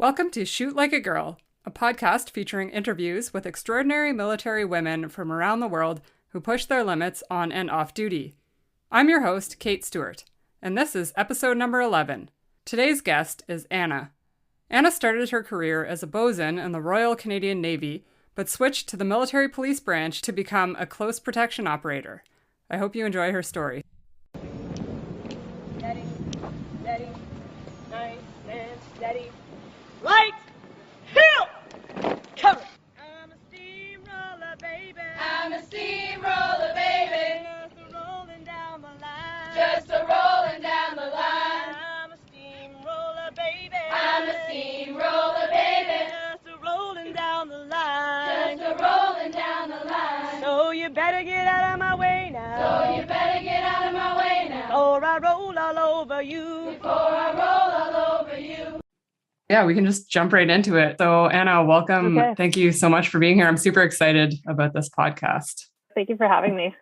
Welcome to Shoot Like a Girl, a podcast featuring interviews with extraordinary military women from around the world who push their limits on and off duty. I'm your host, Kate Stewart, and this is episode number 11. Today's guest is Anna. Anna started her career as a Bos'n in the Royal Canadian Navy, but switched to the military police branch to become a close protection operator. I hope you enjoy her story. Steady, steady, nice and steady. Light, hill, cover. I'm a steamroller, baby. I'm a steamroller, baby. Just a rolling down the line. Just a rolling down the line. I'm a steamroller, baby. I'm a steamroller, baby. Just a rolling down the line. Just a rolling down the line. So you better get out of my way now. So you better get out of my way now. Before I roll all over you. Before I roll all over you. Yeah, we can just jump right into it. So Anna, welcome. Okay. Thank you so much for being here. I'm super excited about this podcast. Thank you for having me.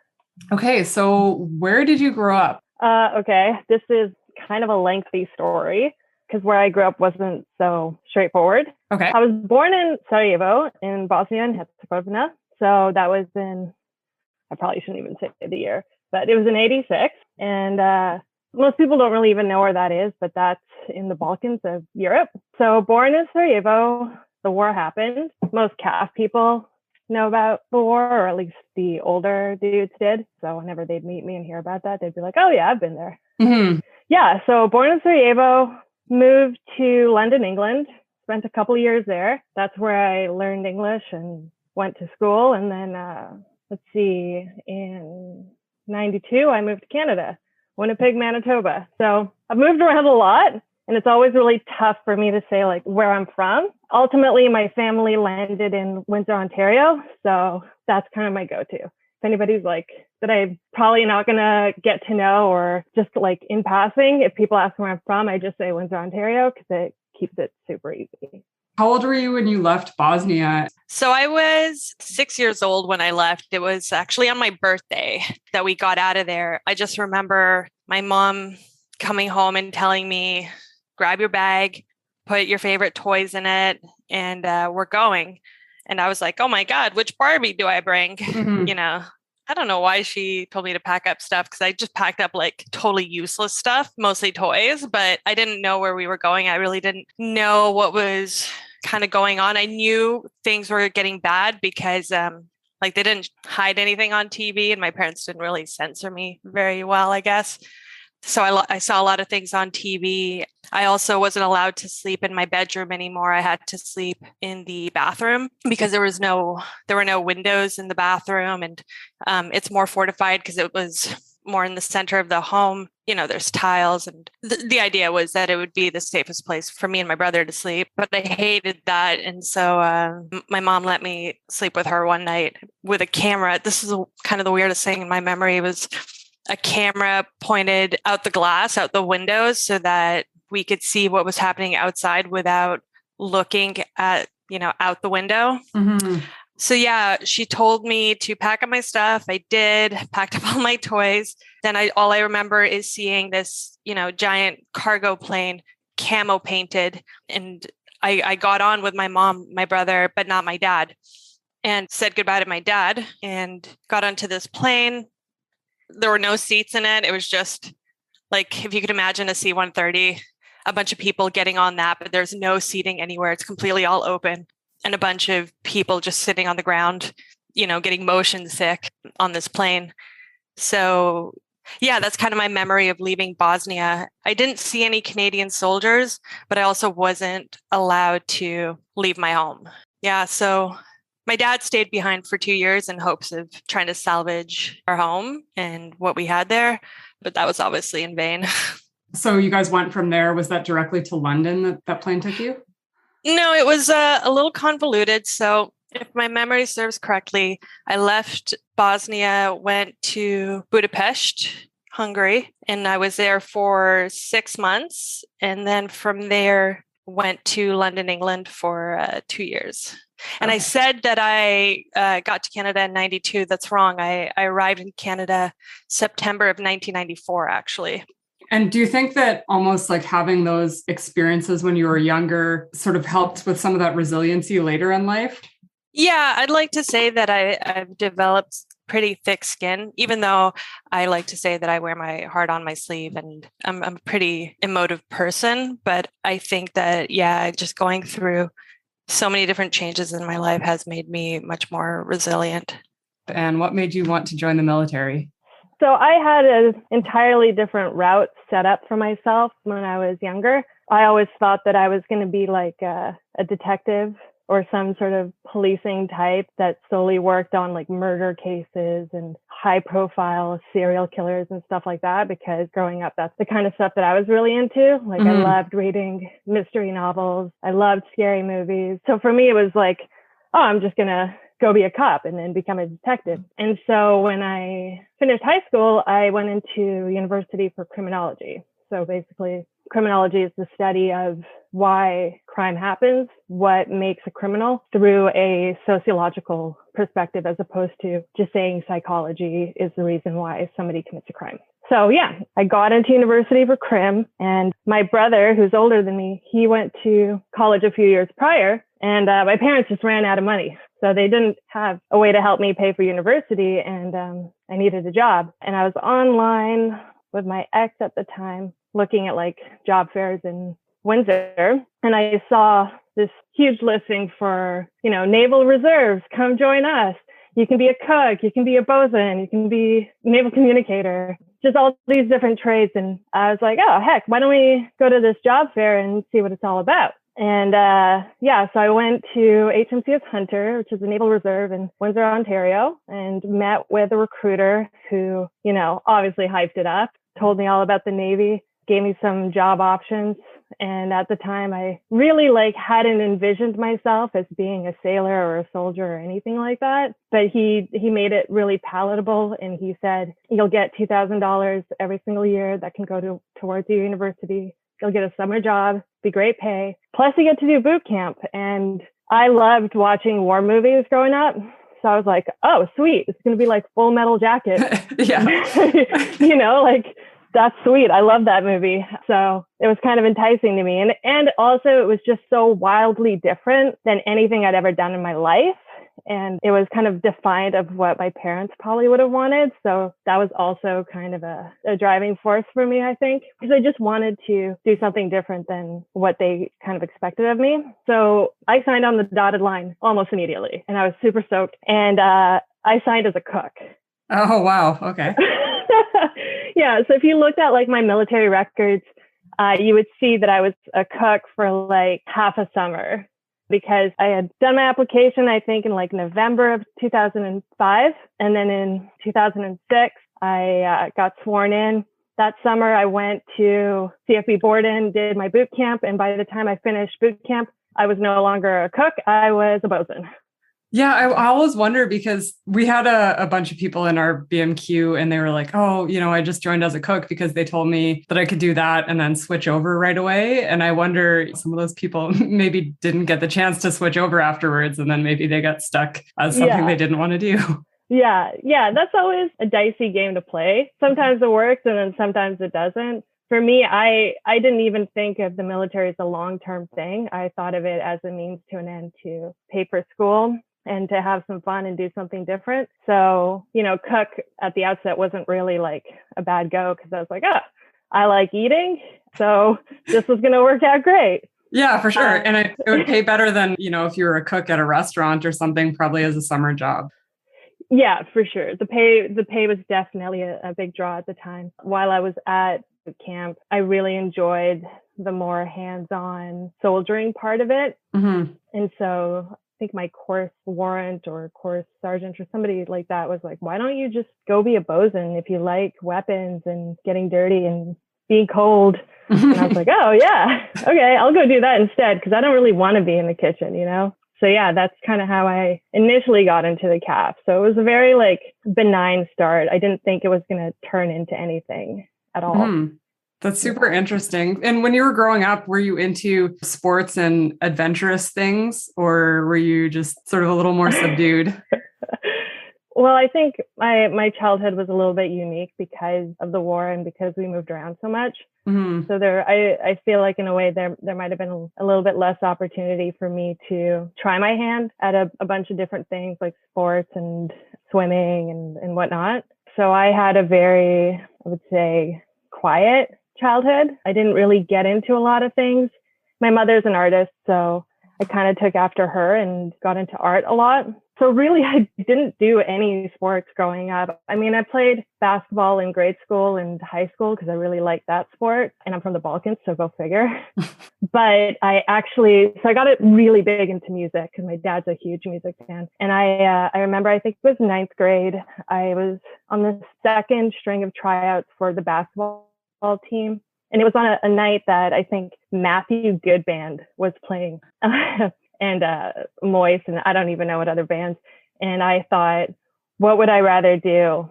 Okay, so where did you grow up? Okay, this is kind of a lengthy story because where I grew up wasn't so straightforward. Okay. I was born in Sarajevo in Bosnia and Herzegovina. So that was I probably shouldn't even say the year, but it was in 86. And most people don't really even know where that is, but that's in the Balkans of Europe. So born in Sarajevo, the war happened. Most CAF people know about the war, or at least the older dudes did. So whenever they'd meet me and hear about that, they'd be like, oh yeah, I've been there. Mm-hmm. Yeah, so born in Sarajevo, moved to London, England, spent a couple years there. That's where I learned English and went to school. And then, in 92, I moved to Canada, Winnipeg, Manitoba. So I've moved around a lot, and it's always really tough for me to say like where I'm from. Ultimately, my family landed in Windsor, Ontario. So that's kind of my go-to. If anybody's like that I'm probably not going to get to know, or just like in passing, if people ask where I'm from, I just say Windsor, Ontario, because it keeps it super easy. How old were you when you left Bosnia? So I was 6 years old when I left. It was actually on my birthday that we got out of there. I just remember my mom coming home and telling me, grab your bag, put your favorite toys in it, and we're going. And I was like, oh my God, which Barbie do I bring? Mm-hmm. I don't know why she told me to pack up stuff, because I just packed up like totally useless stuff, mostly toys, but I didn't know where we were going. I really didn't know what was kind of going on. I knew things were getting bad because they didn't hide anything on TV, and my parents didn't really censor me very well, I guess. So I saw a lot of things on TV. I also wasn't allowed to sleep in my bedroom anymore. I had to sleep in the bathroom because there were no windows in the bathroom, and it's more fortified because it was more in the center of the home. There's tiles, and the idea was that it would be the safest place for me and my brother to sleep. But I hated that, and so my mom let me sleep with her one night with a camera. This is kind of the weirdest thing in my memory. Was a camera pointed out the windows, so that we could see what was happening outside without looking at, out the window. Mm-hmm. So yeah, she told me to pack up my stuff. I did, packed up all my toys. Then all I remember is seeing this, giant cargo plane, camo painted. And I got on with my mom, my brother, but not my dad, and said goodbye to my dad and got onto this plane. There were no seats in it. It was just like, if you could imagine a C-130, a bunch of people getting on that, but there's no seating anywhere. It's completely all open, and a bunch of people just sitting on the ground, getting motion sick on this plane. So yeah, that's kind of my memory of leaving Bosnia. I didn't see any Canadian soldiers, but I also wasn't allowed to leave my home. Yeah, so my dad stayed behind for 2 years in hopes of trying to salvage our home and what we had there, but that was obviously in vain. So you guys went from there. Was that directly to London that plane took you? No, it was a little convoluted. So if my memory serves correctly, I left Bosnia, went to Budapest, Hungary, and I was there for 6 months. And then from there, went to London, England for 2 years. And I said that I got to Canada in 92. That's wrong. I arrived in Canada September of 1994, actually. And do you think that almost like having those experiences when you were younger sort of helped with some of that resiliency later in life? Yeah, I'd like to say that I've developed pretty thick skin, even though I like to say that I wear my heart on my sleeve and I'm a pretty emotive person. But I think that, yeah, just going through so many different changes in my life has made me much more resilient. And what made you want to join the military? So I had an entirely different route set up for myself when I was younger. I always thought that I was going to be like a detective or some sort of policing type that solely worked on like murder cases and high profile serial killers and stuff like that, because growing up, that's the kind of stuff that I was really into. Like I loved reading mystery novels. I loved scary movies. So for me, it was like, oh, I'm just going to go be a cop and then become a detective. And so when I finished high school, I went into university for criminology. So basically, criminology is the study of why crime happens, what makes a criminal through a sociological perspective, as opposed to just saying psychology is the reason why somebody commits a crime. So yeah, I got into university for crim, and my brother, who's older than me, he went to college a few years prior, and my parents just ran out of money. So they didn't have a way to help me pay for university, and I needed a job. And I was online with my ex at the time, looking at like job fairs in Windsor, and I saw this huge listing for, naval reserves, come join us. You can be a cook, you can be a bosun, you can be a naval communicator, just all these different trades. And I was like, oh, heck, why don't we go to this job fair and see what it's all about? And so I went to HMCS Hunter, which is a naval reserve in Windsor, Ontario, and met with a recruiter who, obviously hyped it up, told me all about the Navy, gave me some job options. And at the time, I really hadn't envisioned myself as being a sailor or a soldier or anything like that. But he made it really palatable. And he said, you'll get $2,000 every single year that can go towards your university. You'll get a summer job, be great pay. Plus you get to do boot camp. And I loved watching war movies growing up. So I was like, oh, sweet. It's going to be like Full Metal Jacket. Yeah. That's sweet. I love that movie. So it was kind of enticing to me. And also it was just so wildly different than anything I'd ever done in my life. And it was kind of defiant of what my parents probably would have wanted. So that was also kind of a driving force for me, I think, because I just wanted to do something different than what they kind of expected of me. So I signed on the dotted line almost immediately, and I was super stoked. And I signed as a cook. Oh, wow. Okay. Yeah. So if you looked at my military records, you would see that I was a cook for half a summer, because I had done my application, I think in November of 2005. And then in 2006, I got sworn in. That summer, I went to CFB Bos'n, did my boot camp. And by the time I finished boot camp, I was no longer a cook. I was a bosun. Yeah, I always wonder, because we had a bunch of people in our BMQ and they were like, oh, I just joined as a cook because they told me that I could do that and then switch over right away. And I wonder, some of those people maybe didn't get the chance to switch over afterwards, and then maybe they got stuck as something they didn't want to do. Yeah. That's always a dicey game to play. Sometimes it works and then sometimes it doesn't. For me, I didn't even think of the military as a long-term thing. I thought of it as a means to an end to pay for school and to have some fun and do something different. So, cook at the outset wasn't really a bad go, because I was like, oh, I like eating, so this was going to work out great. Yeah, for sure. And it would pay better than, if you were a cook at a restaurant or something, probably as a summer job. Yeah, for sure. The pay was definitely a big draw at the time. While I was at boot camp, I really enjoyed the more hands-on soldiering part of it. Mm-hmm. And so I think my course warrant or course sergeant or somebody like that was like, why don't you just go be a bosun if you like weapons and getting dirty and being cold? And I was like, oh yeah, okay, I'll go do that instead, because I don't really want to be in the kitchen, So yeah, that's kind of how I initially got into the CAF. So it was a very benign start. I didn't think it was going to turn into anything at all. Mm-hmm. That's super interesting. And when you were growing up, were you into sports and adventurous things, or were you just sort of a little more subdued? Well, I think my childhood was a little bit unique because of the war and because we moved around so much. Mm-hmm. So I feel like in a way there might have been a little bit less opportunity for me to try my hand at a bunch of different things like sports and swimming and whatnot. So I had a very, I would say, quiet childhood. I didn't really get into a lot of things. My mother's an artist, so I kind of took after her and got into art a lot. So really, I didn't do any sports growing up. I mean, I played basketball in grade school and high school because I really liked that sport. And I'm from the Balkans, so go figure. But I got it really big into music because my dad's a huge music fan. And I remember, I think it was ninth grade, I was on the second string of tryouts for the basketball team. And it was on a night that I think Matthew Goodband was playing. And Moist, and I don't even know what other bands. And I thought, what would I rather do?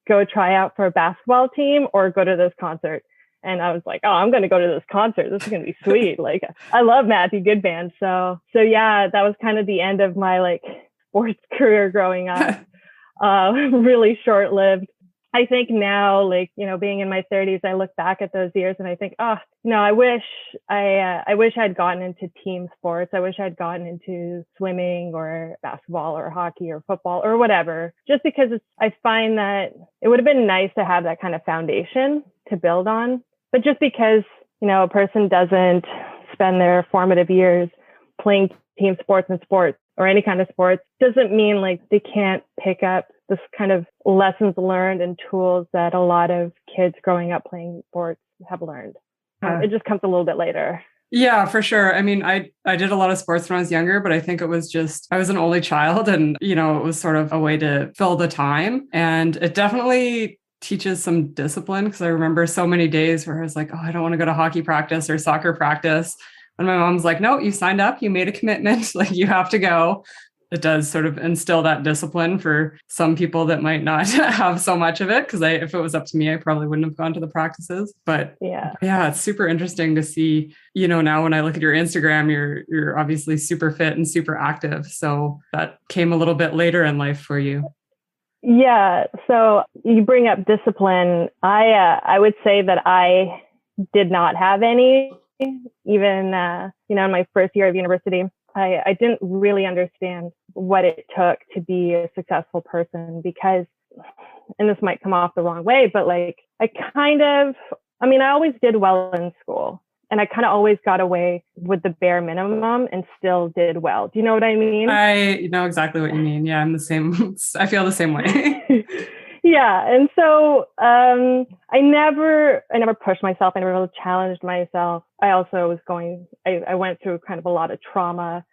Go try out for a basketball team or go to this concert? And I was like, oh, I'm going to go to this concert. This is going to be sweet. Like, I love Matthew Goodband. So yeah, that was kind of the end of my like sports career growing up. Really short-lived. I think now, like, you know, being in my 30s, I look back at those years and I think, I wish I'd gotten into team sports. I wish I'd gotten into swimming or basketball or hockey or football or whatever, just because I find that it would have been nice to have that kind of foundation to build on. But just because, you know, a person doesn't spend their formative years playing team sports and sports or any kind of sports doesn't mean like they can't pick up this kind of lessons learned and tools that a lot of kids growing up playing sports have learned. It just comes a little bit later. Yeah, for sure. I mean, I did a lot of sports when I was younger, but I think it was just, I was an only child and, you know, it was sort of a way to fill the time. And it definitely teaches some discipline because I remember so many days where I was like, oh, I don't want to go to hockey practice or soccer practice. And my mom's like, no, you signed up, you made a commitment, like you have to go. It does sort of instill that discipline for some people that might not have so much of it. Because if it was up to me, I probably wouldn't have gone to the practices. But yeah, it's super interesting to see, you know, now when I look at your Instagram, you're obviously super fit and super active. So that came a little bit later in life for you. Yeah. So you bring up discipline. I would say that I did not have any, even, in my first year of university. I didn't really understand what it took to be a successful person because, and this might come off the wrong way, but like I always did well in school and I kind of always got away with the bare minimum and still did well. Do you know what I mean? I know exactly what you mean. Yeah, I'm the same. I feel the same way. Yeah. And so I never pushed myself. I never really challenged myself. I also I went through kind of a lot of trauma,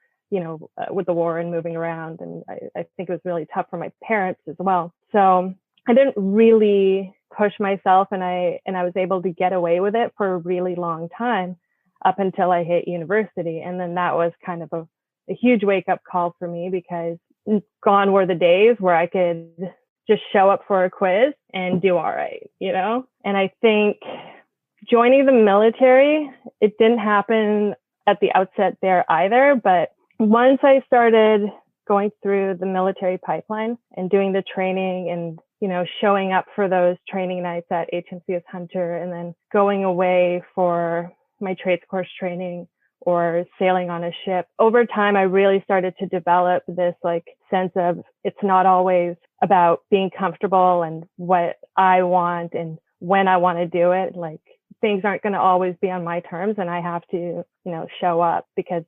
with the war and moving around. And I think it was really tough for my parents as well. So I didn't really push myself and I was able to get away with it for a really long time up until I hit university. And then that was kind of a huge wake up call for me because gone were the days where I could just show up for a quiz and do all right, And I think joining the military, it didn't happen at the outset there either. But once I started going through the military pipeline and doing the training and, showing up for those training nights at HMCS Hunter and then going away for my trades course training or sailing on a ship, over time, I really started to develop this sense of it's not always about being comfortable and what I want and when I want to do it. Like things aren't going to always be on my terms and I have to, show up because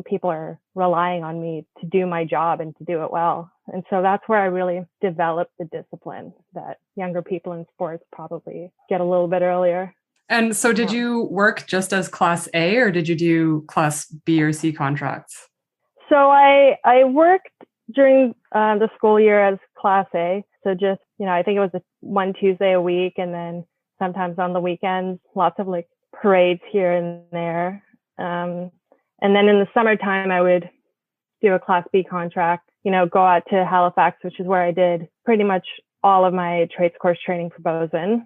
people are relying on me to do my job and to do it well. And so that's where I really developed the discipline that younger people in sports probably get a little bit earlier. And so did you work just as Class A or did you do Class B or C contracts? So I worked during the school year as Class A. So just, I think it was one Tuesday a week. And then sometimes on the weekends, lots of parades here and there. And then in the summertime, I would do a Class B contract, go out to Halifax, which is where I did pretty much all of my trades course training for Bos'n.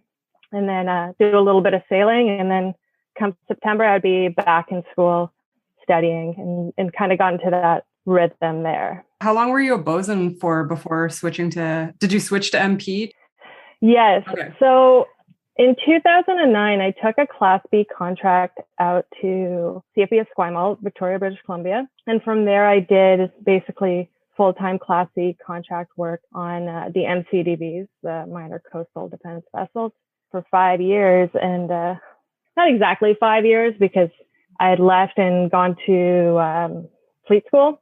And then do a little bit of sailing. And then come September, I'd be back in school studying and kind of got into that rhythm there. How long were you a Bos'n for before switching to, did you switch to MP? Yes. Okay. So in 2009, I took a Class B contract out to CFE Esquimalt, Victoria, British Columbia. And from there, I did basically full-time Class C contract work on the MCDVs, the minor coastal defense vessels, for 5 years. And not exactly 5 years, because I had left and gone to fleet school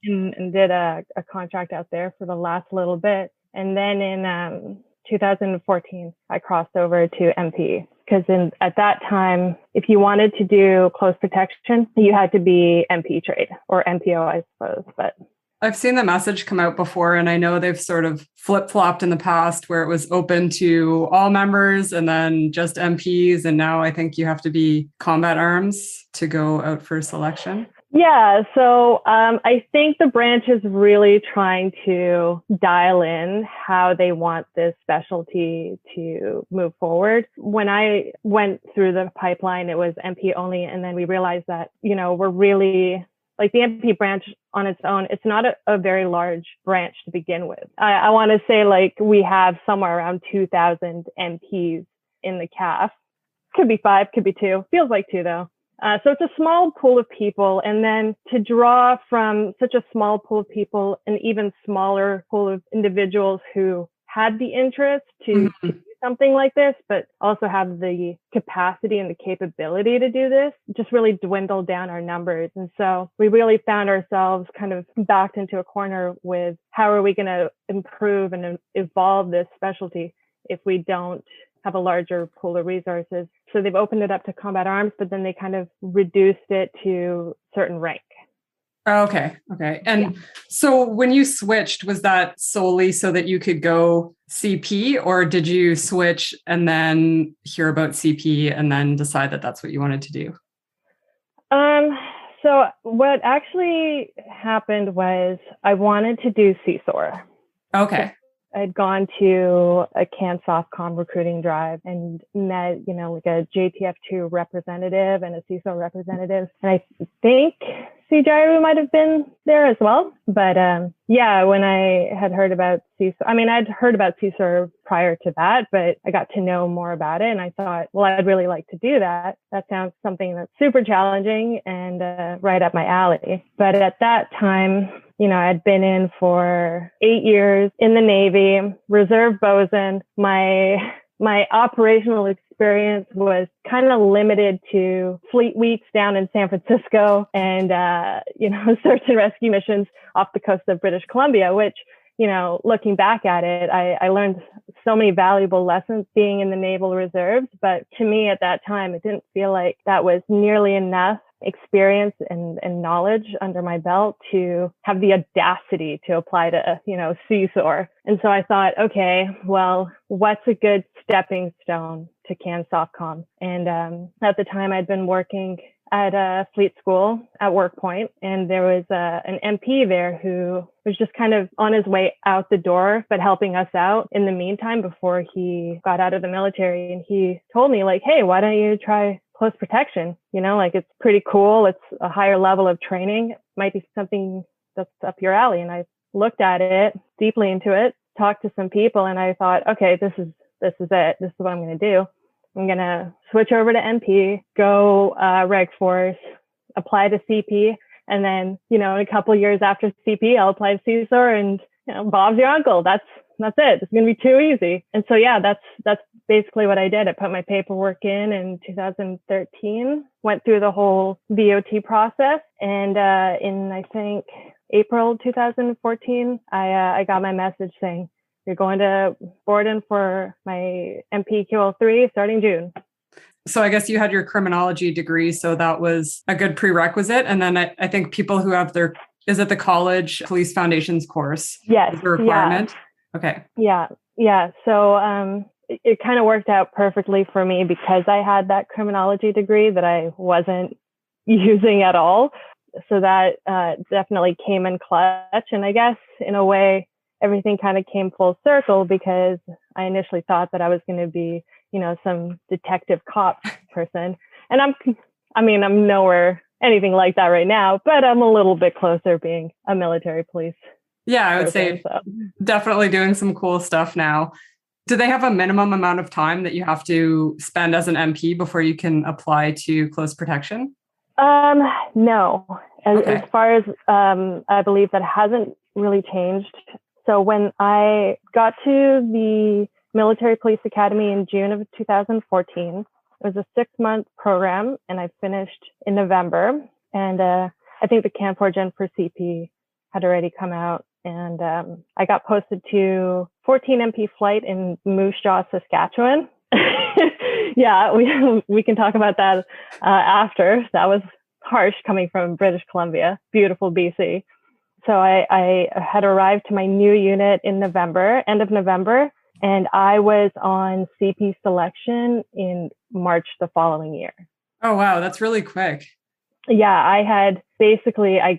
and did a contract out there for the last little bit. And then in 2014, I crossed over to MP, because at that time, if you wanted to do close protection, you had to be MP trade, or MPO, I suppose. But I've seen the message come out before, and I know they've sort of flip-flopped in the past where it was open to all members and then just MPs. And now I think you have to be combat arms to go out for selection. yeah, so I think the branch is really trying to dial in how they want this specialty to move forward. When I went through the pipeline, it was MP only. And then we realized that, we're really, like, the MP branch on its own, it's not a very large branch to begin with. I want to say, like, we have somewhere around 2,000 MPs in the CAF. Could be 5, could be 2. Feels like 2, though. So it's a small pool of people. And then to draw from such a small pool of people, an even smaller pool of individuals who had the interest to do something like this, but also have the capacity and the capability to do this, just really dwindled down our numbers. And so we really found ourselves kind of backed into a corner with, how are we going to improve and evolve this specialty if we don't have a larger pool of resources? So they've opened it up to combat arms, but then they kind of reduced it to certain rank. Okay. And so when you switched, was that solely so that you could go CP, or did you switch and then hear about CP and then decide that that's what you wanted to do? So what actually happened was I wanted to do CSOR. Okay. I'd gone to a CanSoftCom recruiting drive and met, like a JTF2 representative and a CISO representative. And I think CGIRU might have been there as well. But when I had heard about CISO, I'd heard about CISO prior to that, but I got to know more about it. And I thought, well, I'd really like to do that. That sounds something that's super challenging and right up my alley. But at that time, I'd been in for 8 years in the Navy, reserve bosun. My operational experience was kind of limited to fleet weeks down in San Francisco and, search and rescue missions off the coast of British Columbia, which, looking back at it, I learned so many valuable lessons being in the Naval Reserves. But to me at that time, it didn't feel like that was nearly enough experience and knowledge under my belt to have the audacity to apply to, CSOR. And so I thought, okay, well, what's a good stepping stone to CanSoftCom? And at the time I'd been working at a fleet school at Work Point, and there was an MP there who was just kind of on his way out the door, but helping us out in the meantime before he got out of the military. And he told me, like, hey, why don't you try close protection? It's pretty cool. It's a higher level of training. It might be something that's up your alley. And I looked at it deeply into it, talked to some people, and I thought, okay, this is it. This is what I'm going to do. I'm going to switch over to MP, go Reg Force, apply to CP. And then, a couple of years after CP, I'll apply to CSOR, and Bob's your uncle. That's it. It's going to be too easy. And so, that's basically what I did. I put my paperwork in 2013, went through the whole VOT process. And in, I think, April 2014, I got my message saying, you're going to Bos'n for my MPQL3 starting June. So I guess you had your criminology degree, so that was a good prerequisite. And then I think people who have is it the College Police Foundations course? Yes. Is the requirement? Yeah. Okay. Yeah. So it kind of worked out perfectly for me because I had that criminology degree that I wasn't using at all. So that definitely came in clutch. And I guess in a way, everything kind of came full circle because I initially thought that I was going to be, some detective cop person. And I'm nowhere anything like that right now, but I'm a little bit closer being a military police. Yeah, I would say definitely doing some cool stuff now. Do they have a minimum amount of time that you have to spend as an MP before you can apply to close protection? No. As far as I believe that hasn't really changed. So when I got to the Military Police Academy in June of 2014, it was a 6-month program, and I finished in November. And I think the Camp 4 Gen for CP had already come out. And I got posted to 14 MP flight in Moose Jaw, Saskatchewan. Yeah, we can talk about that after. That was harsh coming from British Columbia, beautiful BC. So I had arrived to my new unit in November, end of November, and I was on CP selection in March the following year. Oh, wow. That's really quick. Yeah, I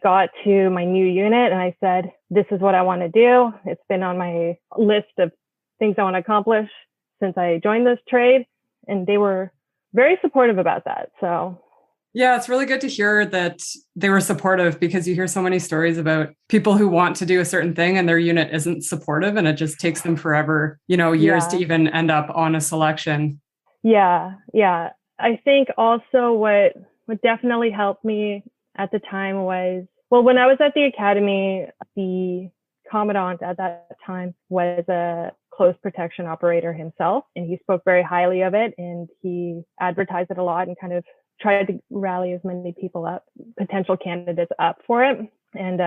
got to my new unit and I said, this is what I want to do. It's been on my list of things I want to accomplish since I joined this trade. And they were very supportive about that. So yeah, it's really good to hear that they were supportive, because you hear so many stories about people who want to do a certain thing and their unit isn't supportive, and it just takes them forever, years to even end up on a selection. Yeah. I think also what definitely helped me at the time was, well, when I was at the academy, the commandant at that time was a close protection operator himself, and he spoke very highly of it, and he advertised it a lot and kind of tried to rally as many people up, potential candidates up for it. And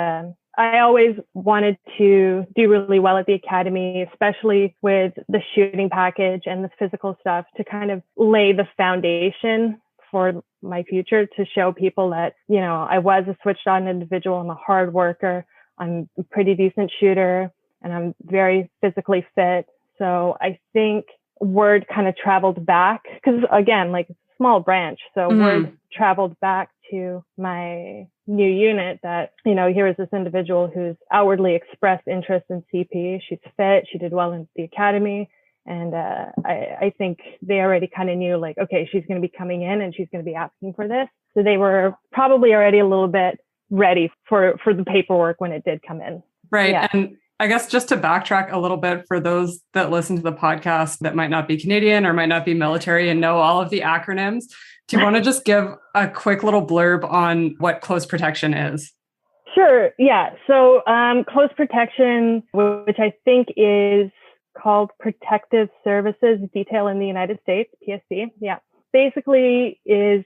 I always wanted to do really well at the academy, especially with the shooting package and the physical stuff, to kind of lay the foundation for my future, to show people that, I was a switched on individual. I'm a hard worker. I'm a pretty decent shooter, and I'm very physically fit. So I think word kind of traveled back, because again, like, small branch. So word traveled back to my new unit that, here is this individual who's outwardly expressed interest in CP. She's fit. She did well in the academy. And I think they already kind of knew, like, okay, she's going to be coming in and she's going to be asking for this. So they were probably already a little bit ready for the paperwork when it did come in. Right. Yeah. And I guess just to backtrack a little bit for those that listen to the podcast that might not be Canadian or might not be military and know all of the acronyms, do you want to just give a quick little blurb on what close protection is? Sure. Yeah. So close protection, which I think is called Protective Services Detail in the United States, PSC. Yeah. Basically is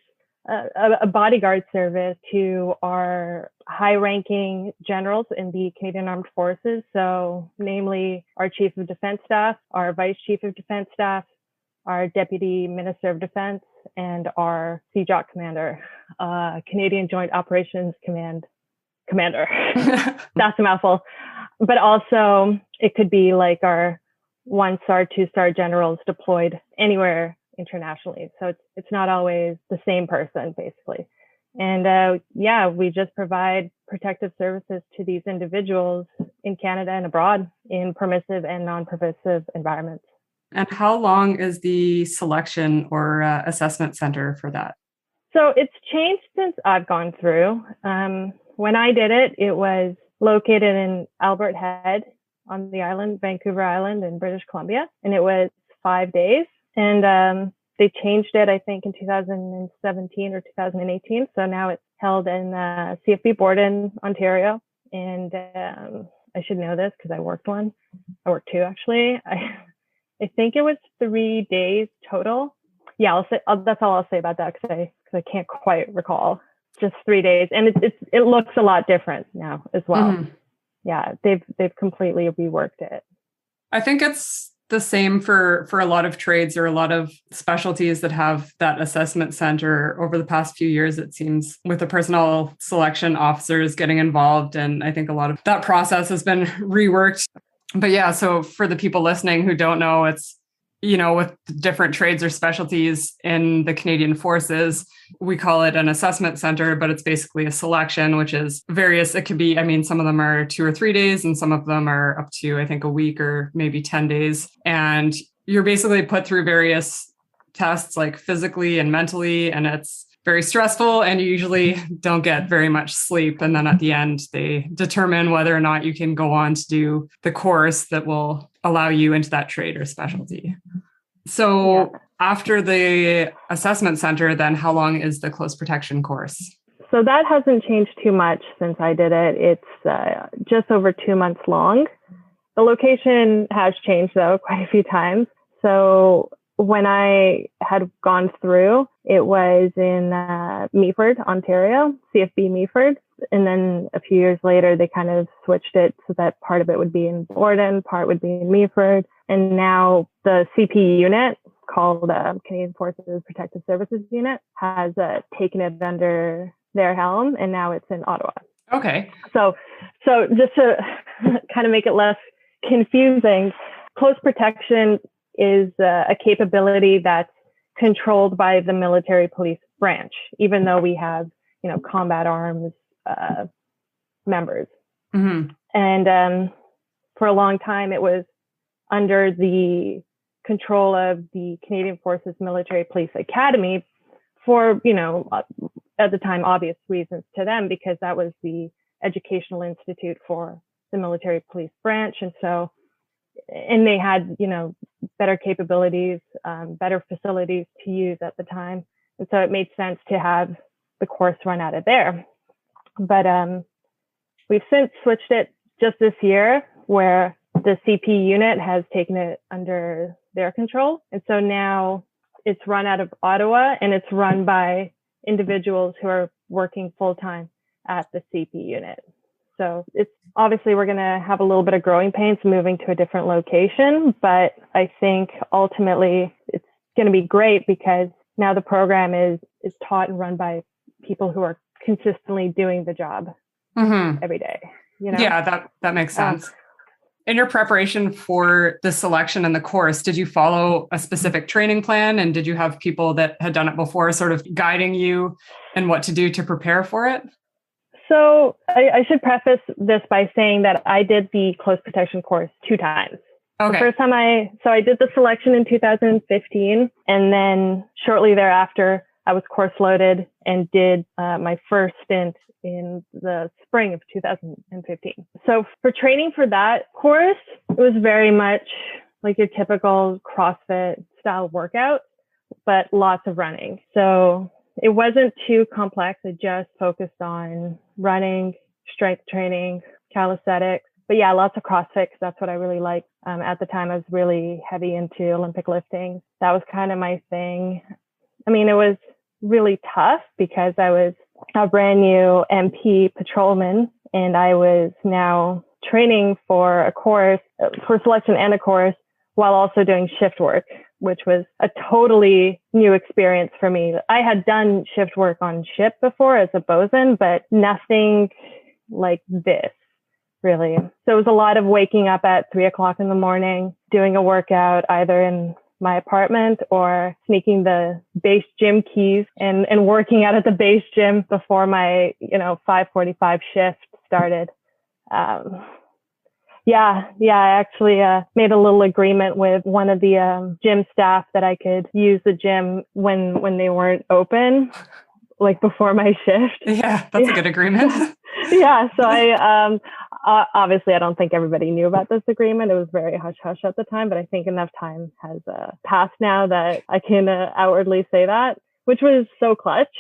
a bodyguard service to our high-ranking generals in the Canadian Armed Forces. So namely our Chief of Defense Staff, our Vice Chief of Defense Staff, our Deputy Minister of Defense, and our CJOC Commander, Canadian Joint Operations Commander. That's a mouthful. But also it could be like our 1-star, 2-star generals deployed anywhere internationally. So it's not always the same person, basically. And we just provide protective services to these individuals in Canada and abroad in permissive and non-permissive environments. And how long is the selection or assessment center for that? So it's changed since I've gone through. When I did it, it was located in Albert Head on the island, Vancouver Island in British Columbia. And it was 5 days. And they changed it, I think, in 2017 or 2018. So now it's held in CFB Bos'n, Ontario. And I should know this because I worked one. I worked 2, actually. I think it was 3 days total. Yeah, that's all I'll say about that because I can't quite recall. Just 3 days, and it looks a lot different now as well. Mm-hmm. Yeah, they've completely reworked it. I think it's the same for a lot of trades or a lot of specialties that have that assessment center. Over the past few years, it seems, with the personnel selection officers getting involved, and I think a lot of that process has been reworked. But yeah, so for the people listening who don't know, it's, with different trades or specialties in the Canadian Forces, we call it an assessment center, but it's basically a selection, which is various. It could be, some of them are 2 or 3 days, and some of them are up to, I think, a week or maybe 10 days. And you're basically put through various tests, like physically and mentally, and it's very stressful and you usually don't get very much sleep. And then at the end, they determine whether or not you can go on to do the course that will allow you into that trade or specialty. So after the assessment center, then how long is the close protection course? So that hasn't changed too much since I did it. It's just over 2 months long. The location has changed though quite a few times. So when I had gone through, it was in Meaford, Ontario, CFB Meaford. And then a few years later, they kind of switched it so that part of it would be in Bos'n, part would be in Meaford. And now the CP unit called Canadian Forces Protective Services Unit has taken it under their helm, and now it's in Ottawa. Okay. So just to kind of make it less confusing, close protection is a capability that's controlled by the military police branch, even though we have, combat arms members. Mm-hmm. And for a long time, it was under the control of the Canadian Forces Military Police Academy for, at the time, obvious reasons to them, because that was the educational institute for the military police branch. And they had, better capabilities, better facilities to use at the time. And so it made sense to have the course run out of there. But we've since switched it just this year, where the CP unit has taken it under their control. And so now it's run out of Ottawa, and it's run by individuals who are working full-time at the CP unit. So it's obviously we're going to have a little bit of growing pains moving to a different location, but I think ultimately it's going to be great because now the program is taught and run by people who are consistently doing the job every day. Yeah, that makes sense. In your preparation for the selection and the course, did you follow a specific training plan, and did you have people that had done it before sort of guiding you in what to do to prepare for it? So I should preface this by saying that I did the close protection course 2 times. Okay. The first time I did the selection in 2015, and then shortly thereafter, I was course loaded and did my first stint in the spring of 2015. So for training for that course, it was very much like your typical CrossFit style workout, but lots of running. So it wasn't too complex. I just focused on running, strength training, calisthenics. But yeah, lots of CrossFit, 'cause that's what I really liked. At the time, I was really heavy into Olympic lifting. That was kind of my thing. I mean, it was really tough because I was a brand new MP patrolman, and I was now training for a course, for selection and a course, while also doing shift work, which was a totally new experience for me. I had done shift work on ship before as a bosun, but nothing like this, really. So it was a lot of waking up at 3:00 in the morning, doing a workout either in my apartment or sneaking the base gym keys and working out at the base gym before my, 5:45 shift started. I actually made a little agreement with one of the gym staff that I could use the gym when they weren't open, like before my shift. Yeah, that's a good agreement. Yeah, so I obviously I don't think everybody knew about this agreement. It was very hush hush at the time, but I think enough time has passed now that I can outwardly say that, which was so clutch.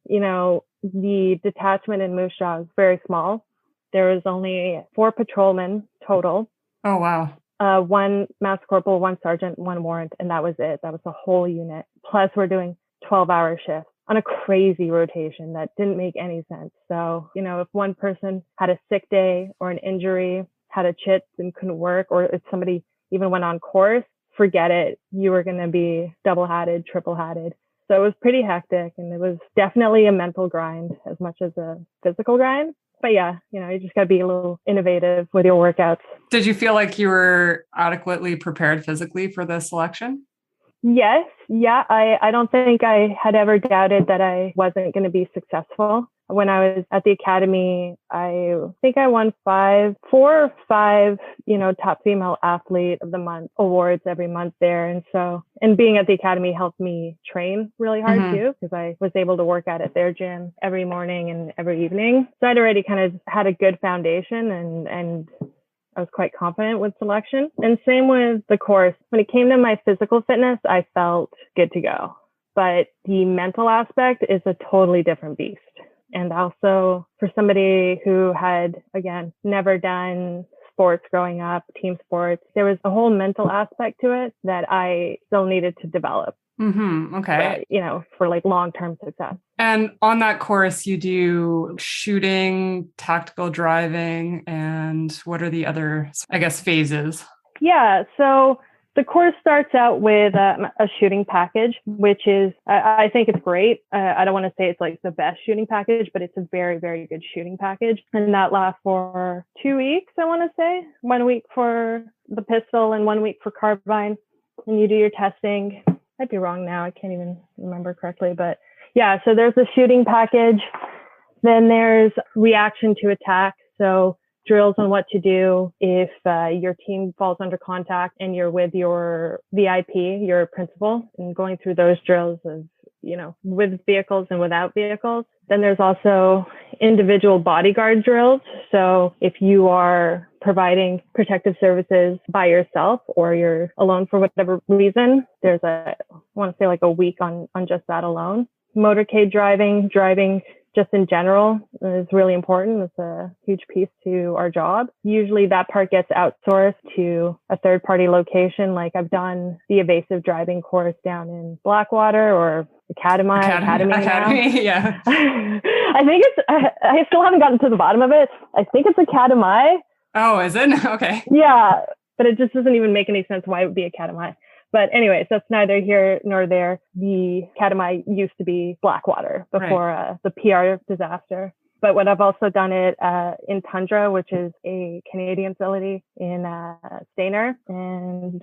The detachment in Moose Jaw is very small. There was only 4 patrolmen total. Oh, wow. 1 master corporal, 1 sergeant, 1 warrant, and that was it. That was the whole unit. Plus, we're doing 12-hour shifts on a crazy rotation that didn't make any sense. So, if one person had a sick day or an injury, had a chit and couldn't work, or if somebody even went on course, forget it. You were going to be double-hatted, triple-hatted. So it was pretty hectic, and it was definitely a mental grind as much as a physical grind. But yeah, you just got to be a little innovative with your workouts. Did you feel like you were adequately prepared physically for the selection? Yes. Yeah. I don't think I had ever doubted that I wasn't going to be successful. when I was at the academy, I think I won 4 or 5, top female athlete of the month awards every month there. And being at the academy helped me train really hard too, because I was able to work out at their gym every morning and every evening. So I'd already kind of had a good foundation and I was quite confident with selection. And same with the course. When it came to my physical fitness, I felt good to go. But the mental aspect is a totally different beast. And also for somebody who had, again, never done sports growing up, team sports, there was a whole mental aspect to it that I still needed to develop. Okay. For like long-term success. And on that course, you do shooting, tactical driving, and what are the other, I guess, phases? Yeah. So the course starts out with a shooting package, which is, I think it's great. I don't want to say it's like the best shooting package, but it's a very, very good shooting package. And that lasts for 2 weeks, I want to say. 1 week for the pistol and 1 week for carbine. And you do your testing. Might be wrong now. I can't even remember correctly. But yeah, so there's the shooting package. Then there's reaction to attack. So drills on what to do if your team falls under contact and you're with your VIP, your principal, and going through those drills of, with vehicles and without vehicles. Then there's also individual bodyguard drills. So if you are providing protective services by yourself or you're alone for whatever reason, there's I want to say like a week on just that alone. Motorcade driving just in general is really important. It's a huge piece to our job. Usually that part gets outsourced to a third-party location. Like I've done the evasive driving course down in Blackwater or Academy now. Yeah. I think I still haven't gotten to the bottom of it. I think it's Academy. Oh, is it? Okay. Yeah, but it just doesn't even make any sense why it would be Academy. But anyways, that's neither here nor there. The Academy used to be Blackwater before the PR disaster. But what I've also done it in Tundra, which is a Canadian facility in Stayner. And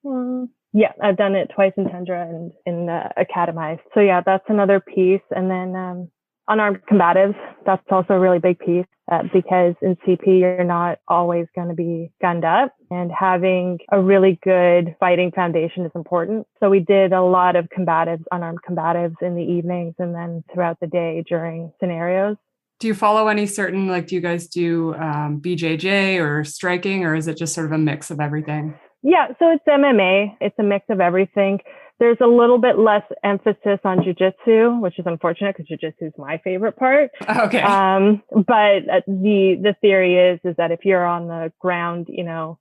I've done it twice in Tundra and in Academy. So yeah, that's another piece. And then unarmed combatives, that's also a really big piece because in CP, you're not always going to be gunned up, and having a really good fighting foundation is important. So we did a lot of combatives, unarmed combatives in the evenings and then throughout the day during scenarios. Do you follow any certain, do you guys do BJJ or striking, or is it just sort of a mix of everything? Yeah, so it's MMA. It's a mix of everything. There's a little bit less emphasis on jujitsu, which is unfortunate because jujitsu is my favorite part. Okay. But the theory is that if you're on the ground,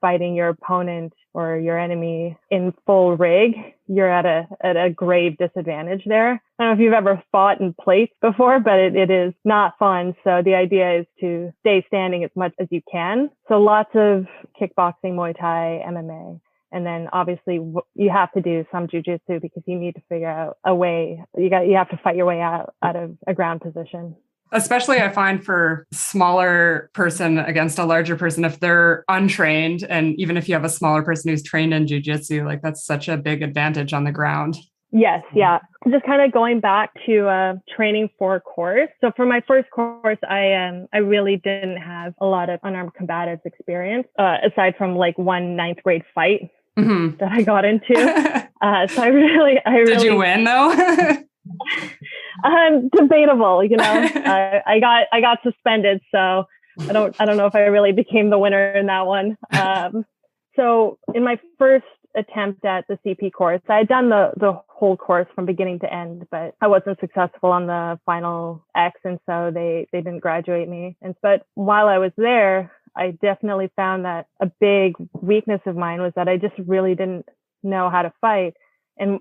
fighting your opponent or your enemy in full rig, you're at a grave disadvantage there. I don't know if you've ever fought in plates before, but it is not fun. So the idea is to stay standing as much as you can. So lots of kickboxing, Muay Thai, MMA. And then obviously you have to do some jujitsu because you need to figure out a way. You have to fight your way out of a ground position. Especially I find for smaller person against a larger person, if they're untrained, and even if you have a smaller person who's trained in jujitsu, that's such a big advantage on the ground. Yes. Yeah. Just kind of going back to training for a course. So for my first course, I really didn't have a lot of unarmed combatives experience, aside from one 9th grade fight that I got into. So I really Did you win though? Debatable, I got suspended, so I don't know if I really became the winner in that one. So in my first attempt at the CP course, I had done the whole course from beginning to end, but I wasn't successful on the final X, and so they didn't graduate me. But while I was there, I definitely found that a big weakness of mine was that I just really didn't know how to fight. And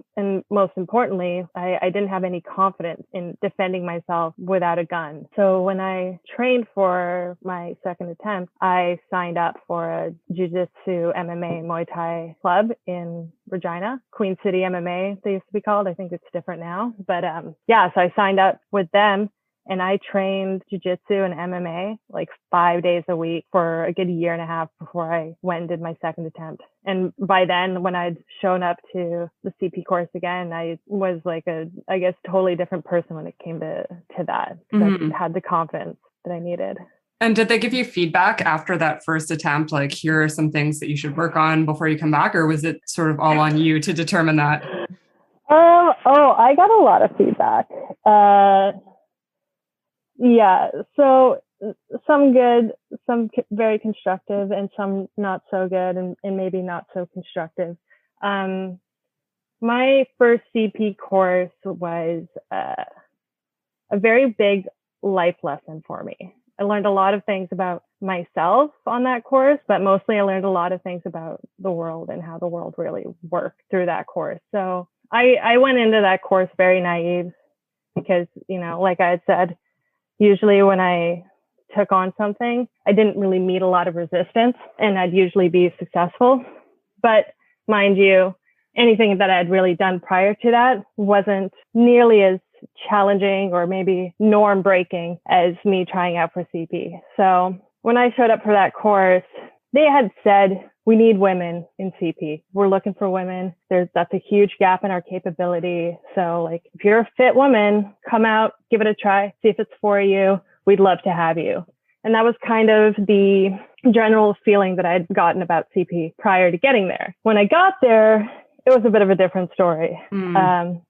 most importantly, I didn't have any confidence in defending myself without a gun. So when I trained for my second attempt, I signed up for a jiu-jitsu MMA Muay Thai club in Regina, Queen City MMA, they used to be called. I think it's different now. But so I signed up with them. And I trained jujitsu and MMA like 5 days a week for a good year and a half before I went and did my second attempt. And by then, when I'd shown up to the CP course again, I was like I guess, totally different person when it came to that. Mm-hmm. I had the confidence that I needed. And did they give you feedback after that first attempt? Like, here are some things that you should work on before you come back? Or was it sort of all on you to determine that? I got a lot of feedback. Yeah. So some good, some very constructive, and some not so good, and maybe not so constructive. My first CP course was a very big life lesson for me. I learned a lot of things about myself on that course, but mostly I learned a lot of things about the world and how the world really worked through that course. So I went into that course very naive because, like I had said, usually when I took on something, I didn't really meet a lot of resistance and I'd usually be successful. But mind you, anything that I had really done prior to that wasn't nearly as challenging or maybe norm breaking as me trying out for CP. So when I showed up for that course, they had said, we need women in CP. We're looking for women. That's a huge gap in our capability. So like, if you're a fit woman, come out, give it a try, see if it's for you. We'd love to have you. And that was kind of the general feeling that I'd gotten about CP prior to getting there. When I got there, it was a bit of a different story. Maybe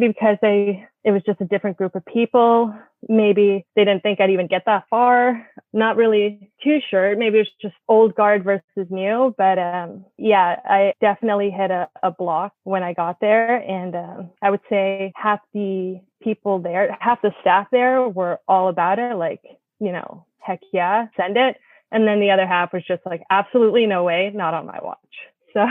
because it was just a different group of people. Maybe they didn't think I'd even get that far. Not really too sure. Maybe it was just old guard versus new. But I definitely hit a block when I got there. And I would say half the people there, half the staff there were all about it. Like, heck yeah, send it. And then the other half was just like, absolutely no way, not on my watch. So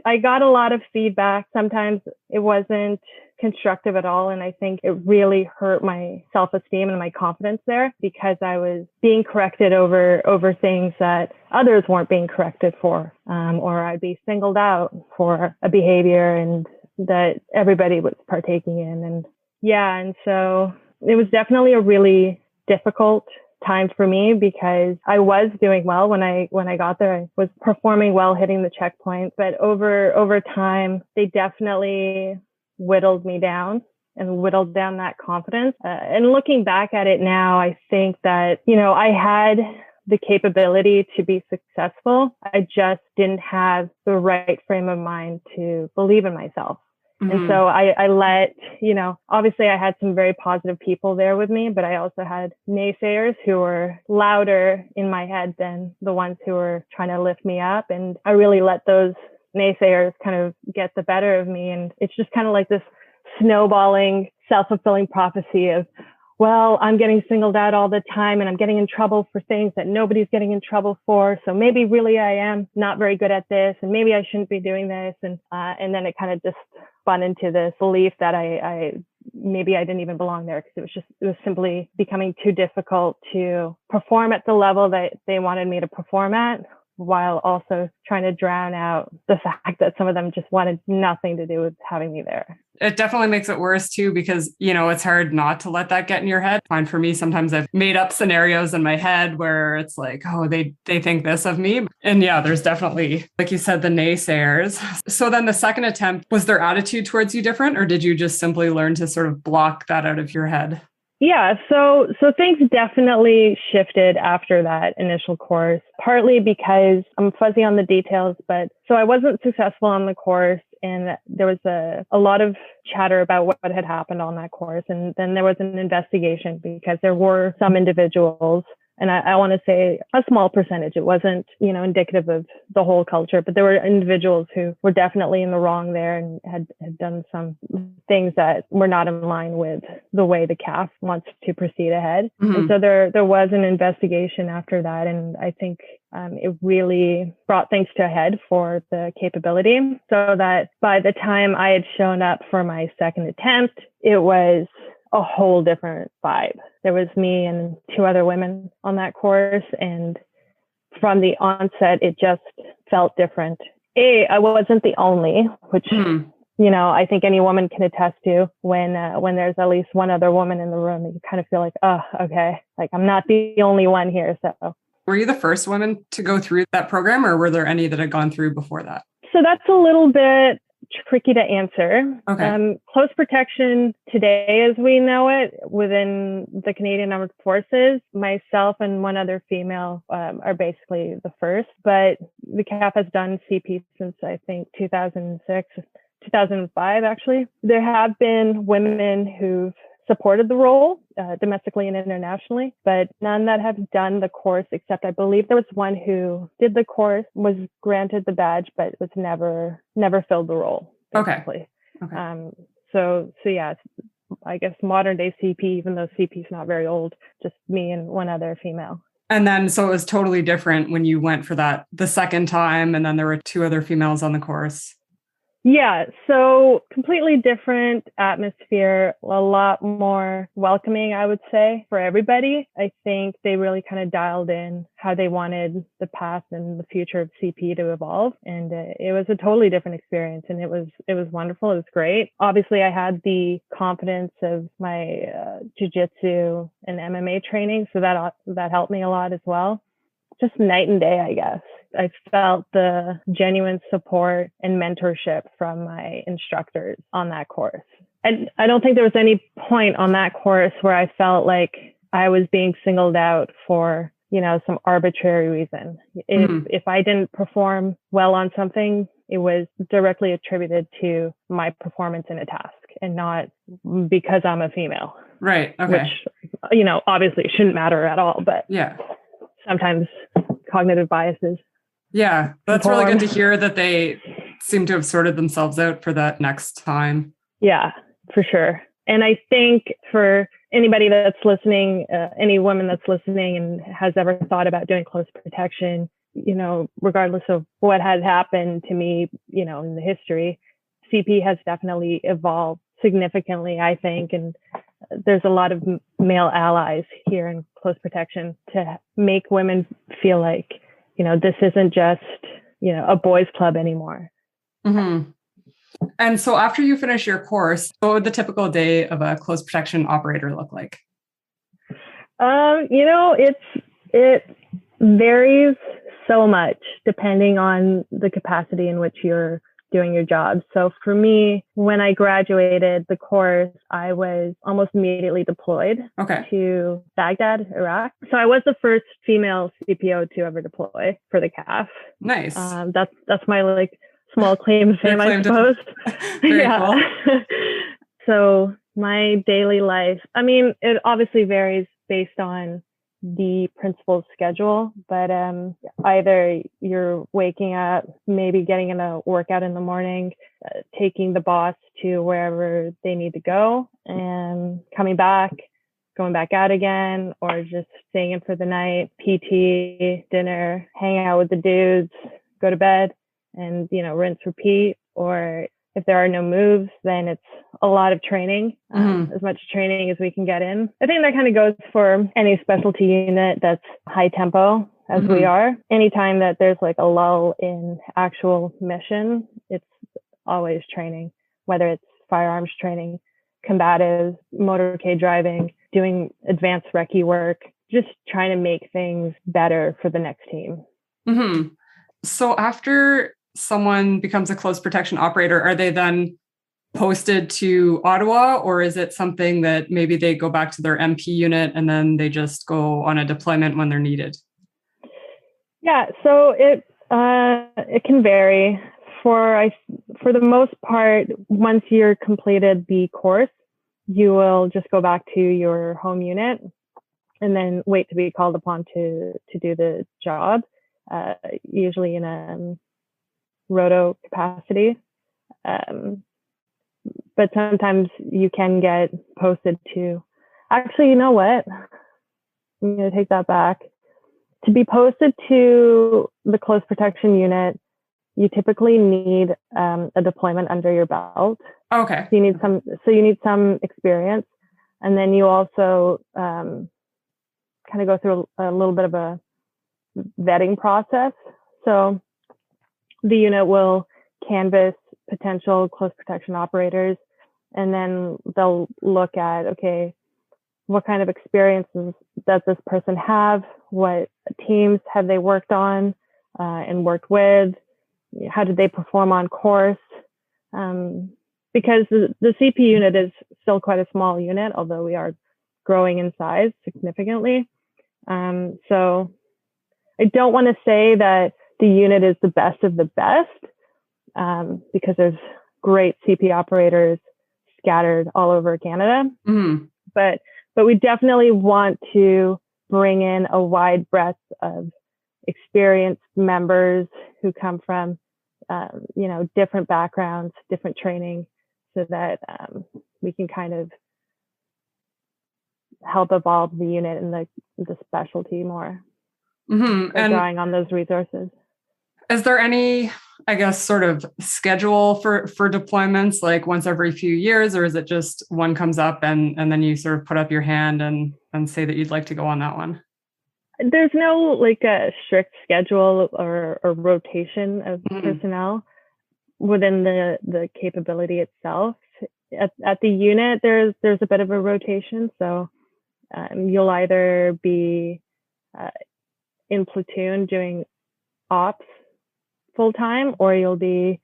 I got a lot of feedback. Sometimes it wasn't constructive at all. And I think it really hurt my self-esteem and my confidence there because I was being corrected over things that others weren't being corrected for, or I'd be singled out for a behavior and that everybody was partaking in. And so it was definitely a really difficult time for me because I was doing well when I got there. I was performing well, hitting the checkpoints, but over time, they definitely whittled me down and whittled down that confidence. And looking back at it now, I think that, I had the capability to be successful. I just didn't have the right frame of mind to believe in myself. Mm-hmm. And so I let, obviously I had some very positive people there with me, but I also had naysayers who were louder in my head than the ones who were trying to lift me up. And I really let those naysayers kind of get the better of me. And it's just kind of like this snowballing, self-fulfilling prophecy of, well, I'm getting singled out all the time and I'm getting in trouble for things that nobody's getting in trouble for. So maybe really I am not very good at this and maybe I shouldn't be doing this. And then it kind of just spun into this belief that I maybe I didn't even belong there because it was simply becoming too difficult to perform at the level that they wanted me to perform at, while also trying to drown out the fact that some of them just wanted nothing to do with having me there. It definitely makes it worse too, because, it's hard not to let that get in your head. Fine, for me, sometimes I've made up scenarios in my head where it's like, oh, they think this of me. And yeah, there's definitely, like you said, the naysayers. So then the second attempt, was their attitude towards you different, or did you just simply learn to sort of block that out of your head? Yeah, so things definitely shifted after that initial course, partly because I'm fuzzy on the details, but so I wasn't successful on the course and there was a lot of chatter about what had happened on that course. And then there was an investigation because there were some individuals, and I want to say a small percentage. It wasn't, indicative of the whole culture, but there were individuals who were definitely in the wrong there and had done some things that were not in line with the way the CAF wants to proceed ahead. Mm-hmm. And so there was an investigation after that. And I think it really brought things to a head for the capability, so that by the time I had shown up for my second attempt, it was a whole different vibe. There was me and two other women on that course. And from the onset, it just felt different. I wasn't the only, which I think any woman can attest to when there's at least one other woman in the room, you kind of feel like, oh, okay, like I'm not the only one here. So Were you the first woman to go through that program, or were there any that had gone through before that? So that's a little bit tricky to answer. Okay. Close protection today, as we know it, within the Canadian Armed Forces, myself and one other female are basically the first. But the CAF has done CP since, I think, 2006, 2005, actually. There have been women who've supported the role domestically and internationally, but none that have done the course, except I believe there was one who did the course, was granted the badge, but was never filled the role, basically. Okay. So yeah, I guess modern day CP, even though CP is not very old, just me and one other female. And then, so it was totally different when you went for that the second time, and then there were two other females on the course. Yeah, so completely different atmosphere, a lot more welcoming, I would say, for everybody. I think they really kind of dialed in how they wanted the path and the future of CP to evolve. And it was a totally different experience, and it was wonderful. It was great. Obviously, I had the confidence of my jiu-jitsu and MMA training, so that helped me a lot as well. Just night and day, I guess. I felt the genuine support and mentorship from my instructors on that course. And I don't think there was any point on that course where I felt like I was being singled out for, some arbitrary reason. If I didn't perform well on something, it was directly attributed to my performance in a task and not because I'm a female. Right. Okay. Which, obviously shouldn't matter at all, but yeah, sometimes cognitive biases. Yeah, that's really good to hear that they seem to have sorted themselves out for that next time. Yeah, for sure. And I think for anybody that's listening, any woman that's listening and has ever thought about doing close protection, regardless of what has happened to me, in the history, CP has definitely evolved significantly, I think. And there's a lot of male allies here in close protection to make women feel like, this isn't just, a boys' club anymore. Mm-hmm. And so after you finish your course, what would the typical day of a close protection operator look like? It varies so much depending on the capacity in which you're doing your job. So for me, when I graduated the course, I was almost immediately deployed to Baghdad, Iraq. So I was the first female CPO to ever deploy for the CAF. Nice. That's my small claim to fame, I suppose. Very cool. So my daily life, it obviously varies based on the principal's schedule, but either you're waking up, maybe getting in a workout in the morning, taking the boss to wherever they need to go, and coming back, going back out again, or just staying in for the night, PT, dinner, hang out with the dudes, go to bed, and rinse, repeat. Or if there are no moves, then it's a lot of training, as much training as we can get in. I think that kind of goes for any specialty unit that's high tempo, as we are. Anytime that there's a lull in actual mission, it's always training, whether it's firearms training, combative, motorcade driving, doing advanced recce work, just trying to make things better for the next team. Mm-hmm. So after someone becomes a close protection operator, are they then posted to Ottawa, or is it something that maybe they go back to their MP unit and then they just go on a deployment when they're needed? Yeah, so it can vary. For the most part, once you're completed the course, you will just go back to your home unit and then wait to be called upon to do the job, usually in a roto capacity. But sometimes you can get posted to, actually, you know what? I'm going to take that back. To be posted to the close protection unit, you typically need a deployment under your belt. Okay. So you need some experience. And then you also kind of go through a little bit of a vetting process. So the unit will canvass potential close protection operators, and then they'll look at, okay, what kind of experiences does this person have? What teams have they worked on and worked with? How did they perform on course? Because the CP unit is still quite a small unit, although we are growing in size significantly. So I don't want to say that the unit is the best of the best, because there's great CP operators scattered all over Canada. Mm-hmm. But we definitely want to bring in a wide breadth of experienced members who come from, different backgrounds, different training, so that we can kind of help evolve the unit and the specialty more by And drawing on those resources. is there any, I guess, sort of schedule for deployments, like once every few years, or is it just one comes up and then you sort of put up your hand and say that you'd like to go on that one? There's no like a strict schedule or rotation of personnel within the capability itself. At the unit, there's a bit of a rotation. So you'll either be in platoon doing ops full time, or you'll be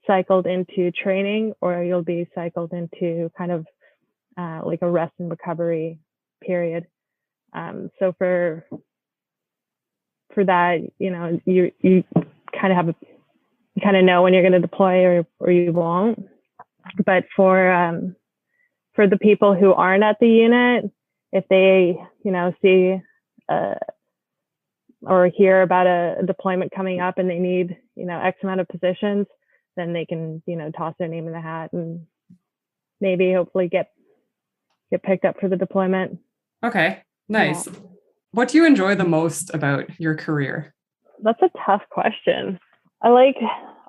cycled into training, or you'll be cycled into kind of like a rest and recovery period. So for that, you kind of know when you're going to deploy or you won't. But for the people who aren't at the unit, if they see or hear about a deployment coming up and they need X amount of positions, then they can toss their name in the hat and maybe hopefully get picked up for the deployment. Okay, nice. Yeah. What do you enjoy the most about your career? That's a tough question. I like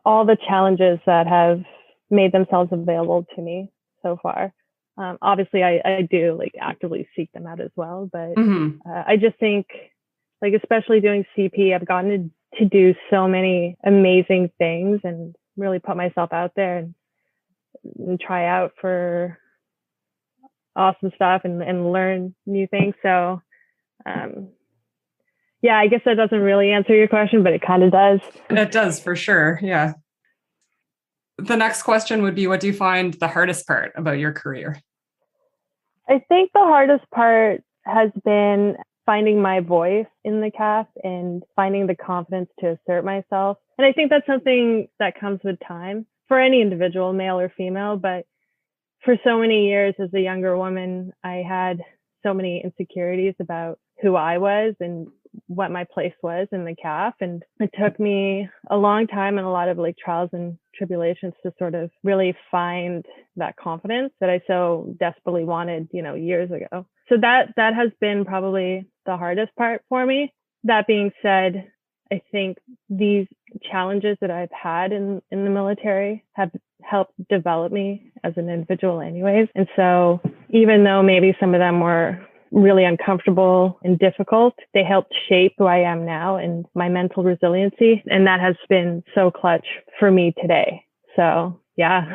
all the challenges that have made themselves available to me so far. Obviously, I do like actively seek them out as well, but I just think, like, especially doing CP, I've gotten to do so many amazing things and really put myself out there and try out for awesome stuff and learn new things. So, yeah, I guess that doesn't really answer your question, but it kind of does. It does, for sure. Yeah. The next question would be, what do you find the hardest part about your career? I think the hardest part has been finding my voice in the CAF and finding the confidence to assert myself. And I think that's something that comes with time for any individual, male or female. But for so many years as a younger woman, I had so many insecurities about who I was and what my place was in the CAF. And it took me a long time and a lot of like trials and tribulations to sort of really find that confidence that I so desperately wanted, years ago. So that has been probably the hardest part for me. That being said, I think these challenges that I've had in the military have helped develop me as an individual anyways. And so even though maybe some of them were really uncomfortable and difficult, they helped shape who I am now and my mental resiliency. And that has been so clutch for me today. So, yeah.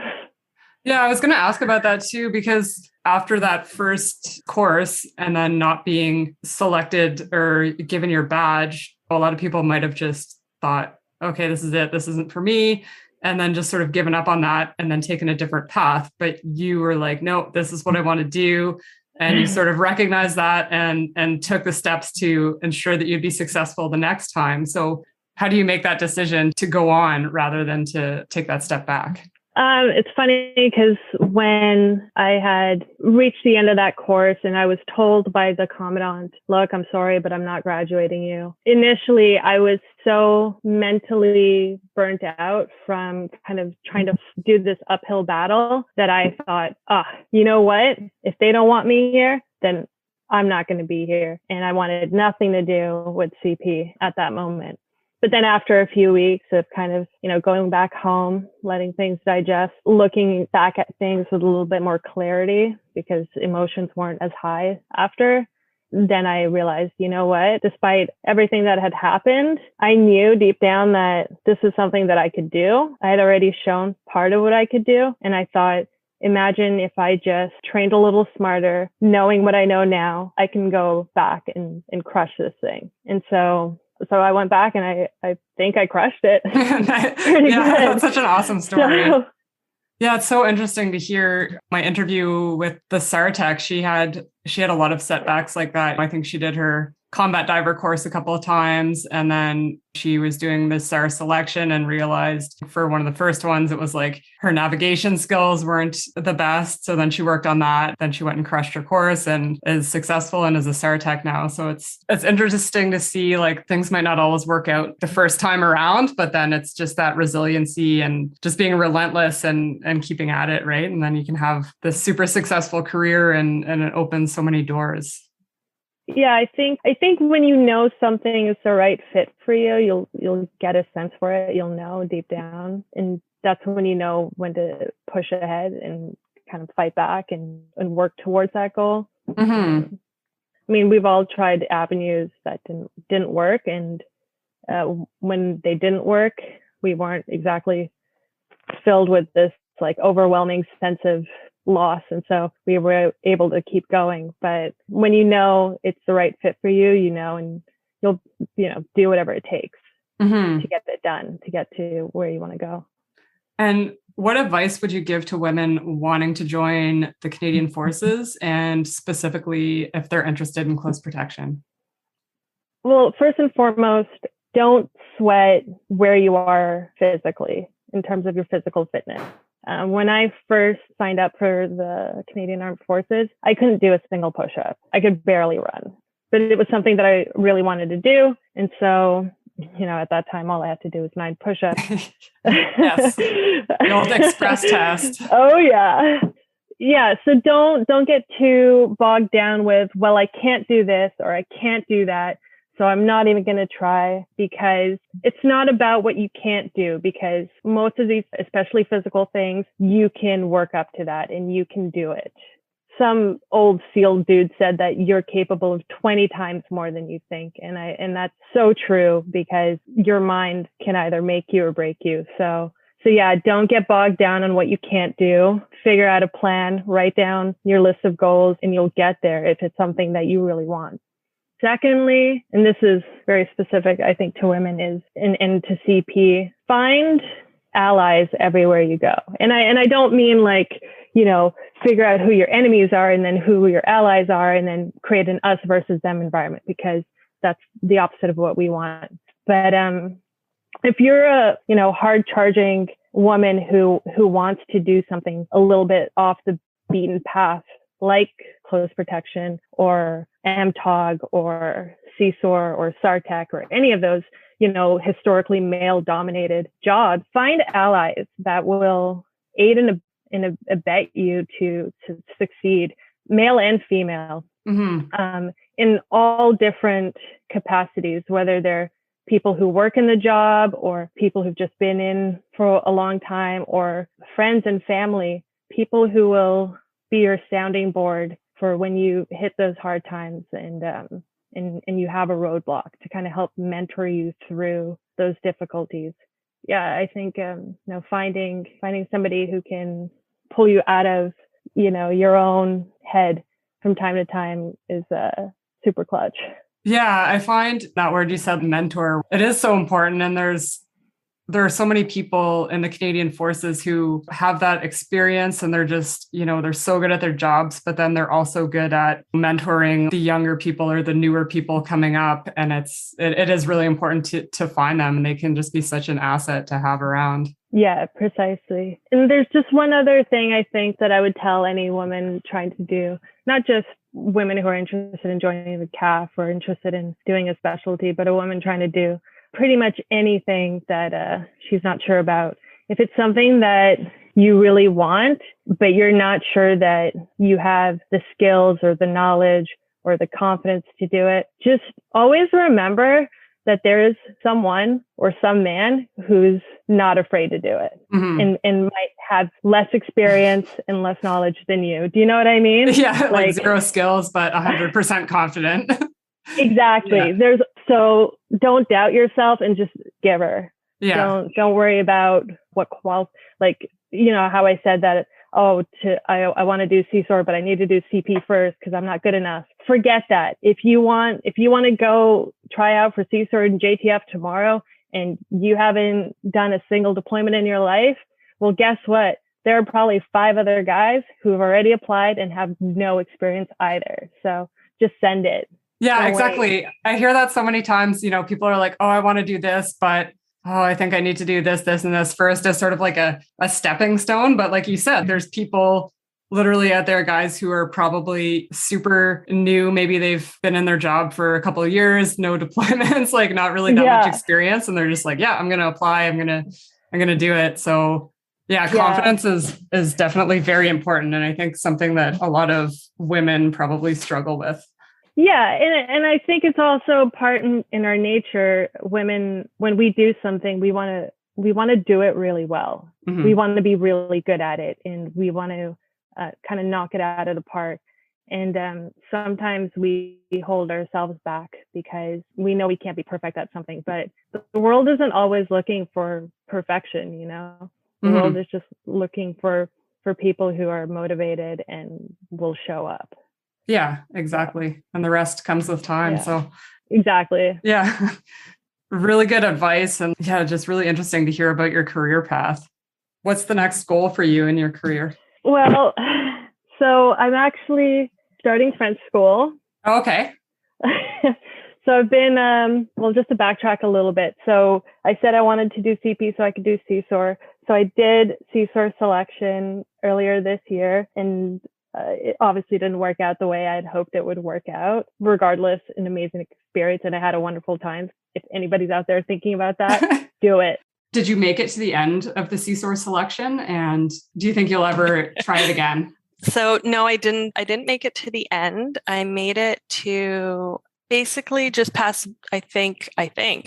Yeah, I was going to ask about that too, because after that first course and then not being selected or given your badge, a lot of people might have just thought, okay, this is it. This isn't for me. And then just sort of given up on that and then taken a different path. But you were like, no, this is what I want to do. And you sort of recognized that and took the steps to ensure that you'd be successful the next time. So how do you make that decision to go on rather than to take that step back? It's funny because when I had reached the end of that course and I was told by the commandant, look, I'm sorry, but I'm not graduating you. Initially, I was so mentally burnt out from kind of trying to do this uphill battle that I thought, you know what? If they don't want me here, then I'm not going to be here. And I wanted nothing to do with CP at that moment. But then after a few weeks of kind of, going back home, letting things digest, looking back at things with a little bit more clarity because emotions weren't as high after, then I realized, you know what, despite everything that had happened, I knew deep down that this is something that I could do. I had already shown part of what I could do. And I thought, imagine if I just trained a little smarter, knowing what I know now, I can go back and crush this thing. And so I went back and I think I crushed it. Pretty Yeah, good. that's such an awesome story. So, yeah, it's so interesting to hear. My interview with the Sartec, she had a lot of setbacks like that. I think she did her combat diver course a couple of times, and then she was doing the SAR selection and realized for one of the first ones, it was like her navigation skills weren't the best. So then she worked on that. Then she went and crushed her course and is successful and is a Sartec now. So it's interesting to see, like, things might not always work out the first time around, but then it's just that resiliency and just being relentless and keeping at it, right? And then you can have this super successful career and it opens so many doors. Yeah, I think when you know something is the right fit for you, you'll get a sense for it. You'll know deep down, and that's when you know when to push ahead and kind of fight back and work towards that goal. Mm-hmm. I mean, we've all tried avenues that didn't work, and when they didn't work, we weren't exactly filled with this like overwhelming sense of loss, and so we were able to keep going. But when you know it's the right fit for you, you know, and you'll do whatever it takes Mm-hmm. to get it done, to get to where you want to go. And what advice would you give to women wanting to join the Canadian Forces, and specifically if they're interested in close protection? Well, first and foremost, don't sweat where you are physically in terms of your physical fitness. When I first signed up for the Canadian Armed Forces, I couldn't do a single push-up. I could barely run, but it was something that I really wanted to do. And so, at that time, all I had to do was 9 push-ups. Yes, the old express test. Oh yeah. Yeah. So don't get too bogged down with, well, I can't do this or I can't do that, so I'm not even going to try, because it's not about what you can't do, because most of these, especially physical things, you can work up to that and you can do it. Some old SEAL dude said that you're capable of 20 times more than you think. And that's so true, because your mind can either make you or break you. So yeah, don't get bogged down on what you can't do. Figure out a plan, write down your list of goals, and you'll get there if it's something that you really want. Secondly, and this is very specific, I think, to women, is and to CP, find allies everywhere you go. And I don't mean like, figure out who your enemies are and then who your allies are and then create an us versus them environment, because that's the opposite of what we want. But if you're a hard charging woman who wants to do something a little bit off the beaten path, like close protection or AMTOG or CSOR or SARTEC or any of those, historically male dominated jobs, find allies that will aid and abet you to succeed, male and female, Mm-hmm. In all different capacities, whether they're people who work in the job or people who've just been in for a long time, or friends and family, people who will be your sounding board for when you hit those hard times and you have a roadblock, to kind of help mentor you through those difficulties. Yeah, I think finding somebody who can pull you out of your own head from time to time is super clutch. Yeah, I find that word you said, mentor, it is so important. And there are so many people in the Canadian Forces who have that experience, and they're just, they're so good at their jobs, but then they're also good at mentoring the younger people or the newer people coming up. And it is really important to find them, and they can just be such an asset to have around. Yeah, precisely. And there's just one other thing I think that I would tell any woman trying to do, not just women who are interested in joining the CAF or interested in doing a specialty, but a woman trying to do pretty much anything that she's not sure about. If it's something that you really want, but you're not sure that you have the skills or the knowledge or the confidence to do it, just always remember that there is someone or some man who's not afraid to do it, Mm-hmm. and might have less experience and less knowledge than you. Do you know what I mean? Yeah, like zero skills, but 100% confident. Exactly. Yeah. So don't doubt yourself and just give her. Yeah. Don't worry about what like, you know, how I said that, I want to do CSOR, but I need to do CP first because I'm not good enough. Forget that. If you want to go try out for CSOR and JTF tomorrow and you haven't done a single deployment in your life, well, guess what? There are probably 5 other guys who have already applied and have no experience either. So just send it. Yeah, Don't exactly. wait. I hear that so many times, you know, people are like, oh, I want to do this, but I think I need to do this, this, and this first as sort of like a stepping stone. But like you said, there's people literally out there, guys who are probably super new. Maybe they've been in their job for a couple of years, no deployments, like not really that much experience. And they're just like, yeah, I'm going to apply. I'm going to do it. So yeah, confidence is definitely very important. And I think something that a lot of women probably struggle with. Yeah. And I think it's also part in our nature. Women, when we do something, we want to do it really well. Mm-hmm. We want to be really good at it, and we want to kind of knock it out of the park. And sometimes we hold ourselves back because we know we can't be perfect at something, but the world isn't always looking for perfection, you know. The mm-hmm. world is just looking for people who are motivated and will show up. Yeah, exactly. And the rest comes with time. Yeah. So exactly. Yeah. Really good advice. And yeah, just really interesting to hear about your career path. What's the next goal for you in your career? Well, so I'm actually starting French school. Oh, okay. So I've been, just to backtrack a little bit. So I said I wanted to do CP so I could do CSOR. So I did CSOR selection earlier this year, and it obviously didn't work out the way I had hoped it would work out. Regardless, an amazing experience, and I had a wonderful time. If anybody's out there thinking about that, do it. Did you make it to the end of the CSOR selection? And do you think you'll ever try it again? So no, I didn't make it to the end. I made it to basically just past, I think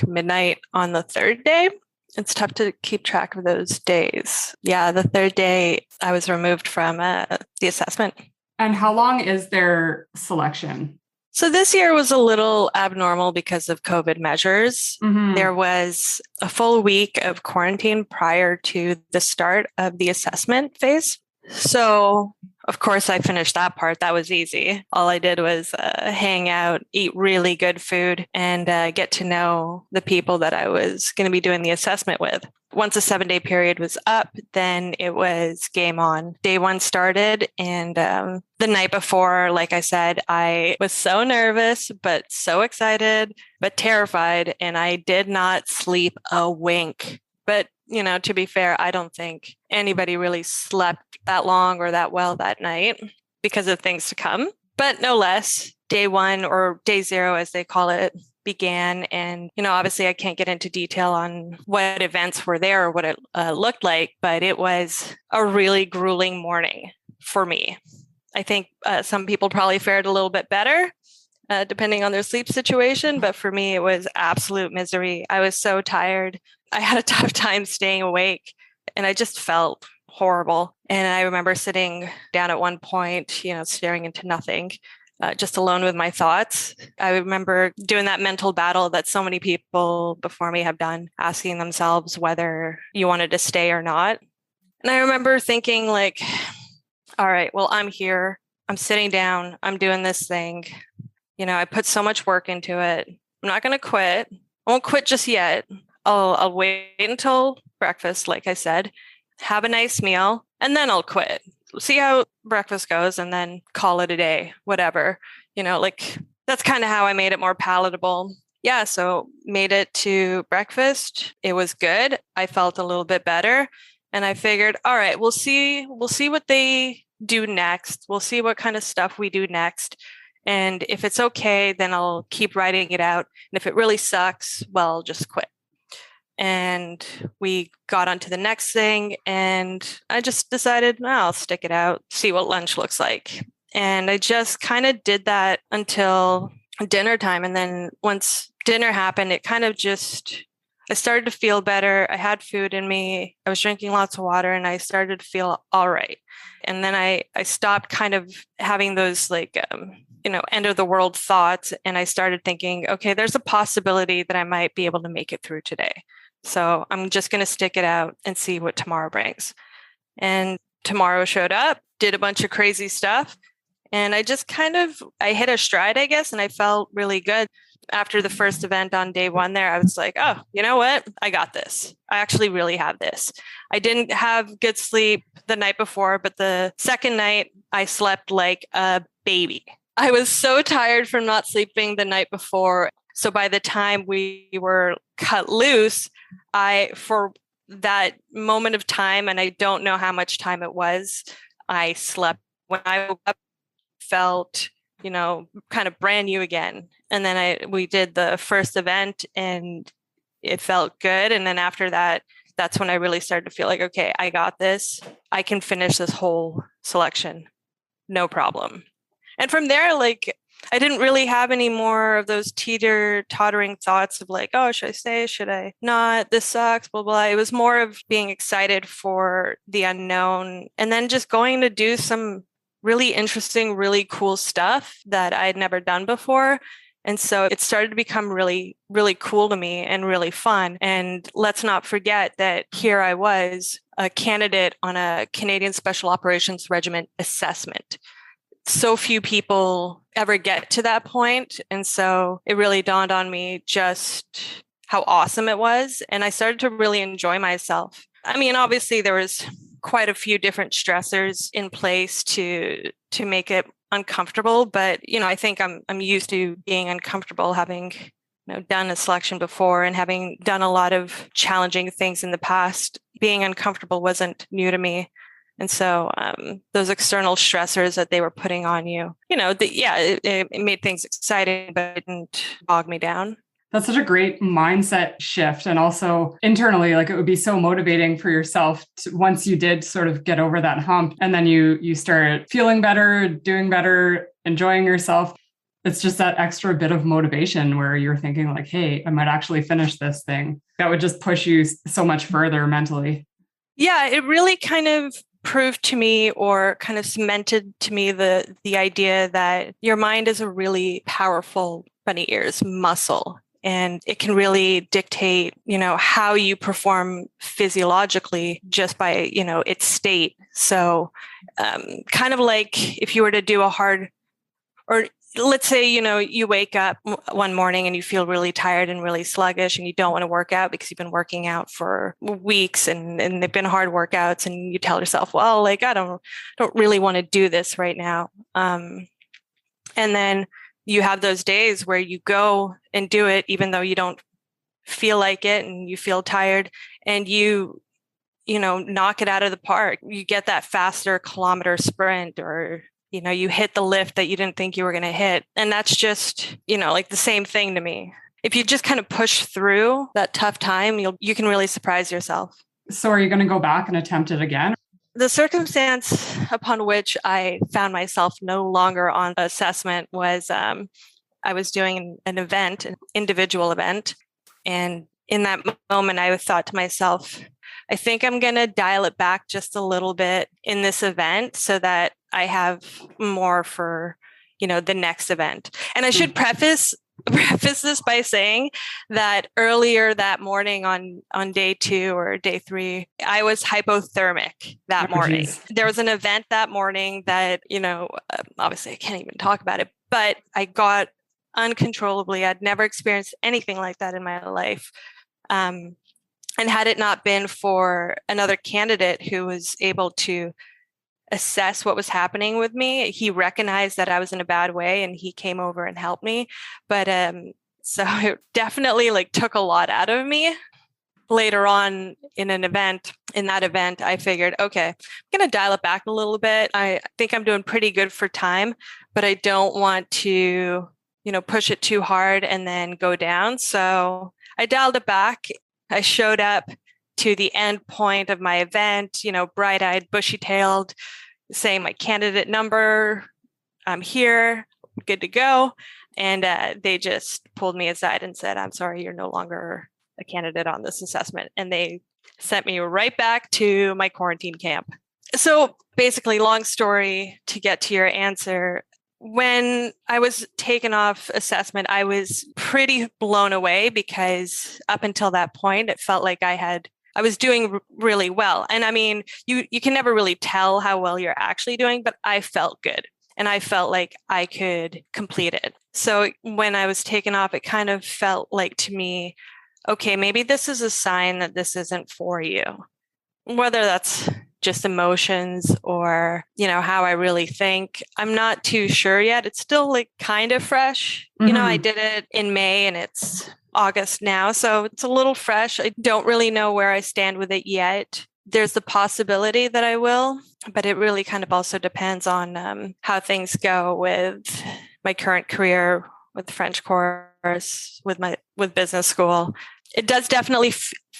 midnight on the 3rd day. It's tough to keep track of those days. Yeah, the 3rd day I was removed from the assessment. And how long is their selection? So this year was a little abnormal because of COVID measures. Mm-hmm. There was a full week of quarantine prior to the start of the assessment phase. So, of course, I finished that part. That was easy. All I did was hang out, eat really good food, and get to know the people that I was going to be doing the assessment with. Once the 7-day period was up, then it was game on. Day 1 started, and the night before, like I said, I was so nervous, but so excited, but terrified, and I did not sleep a wink. But, you know, to be fair, I don't think anybody really slept that long or that well that night because of things to come. But no less, day 1, or day 0, as they call it, began. And, you know, obviously I can't get into detail on what events were there or what it looked like, but it was a really grueling morning for me. I think some people probably fared a little bit better, depending on their sleep situation. But for me, it was absolute misery. I was so tired. I had a tough time staying awake, and I just felt horrible. And I remember sitting down at one point, you know, staring into nothing, just alone with my thoughts. I remember doing that mental battle that so many people before me have done, asking themselves whether you wanted to stay or not. And I remember thinking, like, all right, well, I'm here. I'm sitting down. I'm doing this thing. You know, I put so much work into it. I'm not going to quit. I won't quit just yet. I'll wait until breakfast, like I said, have a nice meal, and then I'll quit. See how breakfast goes, and then call it a day, whatever. You know, like, that's kind of how I made it more palatable. Yeah, so made it to breakfast. It was good. I felt a little bit better, and I figured, all right, we'll see what they do next. We'll see what kind of stuff we do next. And if it's okay, then I'll keep writing it out. And if it really sucks, well, I'll just quit. And we got on to the next thing, and I just decided, I'll stick it out, see what lunch looks like. And I just kind of did that until dinner time. And then once dinner happened, it kind of just, I started to feel better. I had food in me. I was drinking lots of water and I started to feel all right. And then I stopped kind of having those end of the world thoughts. And I started thinking, okay, there's a possibility that I might be able to make it through today. So I'm just going to stick it out and see what tomorrow brings. And tomorrow showed up, did a bunch of crazy stuff. And I just I hit a stride, I guess, and I felt really good. After the first event on day one there, I was like, oh, you know what? I got this. I actually really have this. I didn't have good sleep the night before, but the second night I slept like a baby. I was so tired from not sleeping the night before. So by the time we were cut loose, for that moment of time, and I don't know how much time it was, I slept. When I woke up, felt kind of brand new again. And then we did the first event and it felt good. And then after that, that's when I really started to feel like, okay, I got this. I can finish this whole selection. No problem. And from there, I didn't really have any more of those tottering thoughts of like, oh, should I stay? Should I not? This sucks, blah, blah. It was more of being excited for the unknown and then just going to do some really interesting, really cool stuff that I had never done before. And so it started to become really, really cool to me and really fun. And let's not forget that here I was, a candidate on a Canadian Special Operations Regiment assessment. So few people ever get to that point. And so it really dawned on me just how awesome it was. And I started to really enjoy myself. I mean, obviously there was quite a few different stressors in place to make it uncomfortable, but I think I'm used to being uncomfortable, having done a selection before and having done a lot of challenging things in the past. Being uncomfortable wasn't new to me. And so those external stressors that they were putting on you, it made things exciting, but it didn't bog me down. That's such a great mindset shift. And also internally, it would be so motivating for yourself once you did sort of get over that hump and then you start feeling better, doing better, enjoying yourself. It's just that extra bit of motivation where you're thinking like, hey, I might actually finish this thing. That would just push you so much further mentally. Yeah, it really kind of proved to me or kind of cemented to me the idea that your mind is a really powerful bunny ears muscle. And it can really dictate, how you perform physiologically just by, its state. So kind of like if you were to do or let's say, you wake up one morning and you feel really tired and really sluggish and you don't want to work out because you've been working out for weeks and they've been hard workouts and you tell yourself, well, I don't really want to do this right now. And then you have those days where you go and do it, even though you don't feel like it and you feel tired and you knock it out of the park. You get that faster kilometer sprint or, you hit the lift that you didn't think you were going to hit. And that's just, the same thing to me. If you just kind of push through that tough time, you can really surprise yourself. So are you going to go back and attempt it again? The circumstance upon which I found myself no longer on assessment was I was doing an event, an individual event. And in that moment, I thought to myself, I think I'm going to dial it back just a little bit in this event so that I have more for, the next event. And I should preface this by saying that earlier that morning on day 2 or day 3, I was hypothermic that morning. Geez. There was an event that morning that, obviously I can't even talk about it, but I got uncontrollably. I'd never experienced anything like that in my life. And had it not been for another candidate who was able to assess what was happening with me, he recognized that I was in a bad way and he came over and helped me. But so it definitely took a lot out of me. Later on in that event, I figured, okay, I'm going to dial it back a little bit. I think I'm doing pretty good for time, but I don't want to, push it too hard and then go down. So I dialed it back. I showed up to the end point of my event, bright-eyed, bushy-tailed, saying my candidate number, I'm here, good to go. And they just pulled me aside and said, I'm sorry, you're no longer a candidate on this assessment. And they sent me right back to my quarantine camp. So basically, long story to get to your answer. When I was taken off assessment, I was pretty blown away because up until that point, it felt like I was doing really well. And I mean, you can never really tell how well you're actually doing, but I felt good. And I felt like I could complete it. So when I was taken off, it kind of felt like to me, okay, maybe this is a sign that this isn't for you. Whether that's just emotions or, how I really think, I'm not too sure yet. It's still like kind of fresh. Mm-hmm. I did it in May and it's August now. So it's a little fresh. I don't really know where I stand with it yet. There's the possibility that I will, but it really kind of also depends on how things go with my current career, with the French course, with business school. It does definitely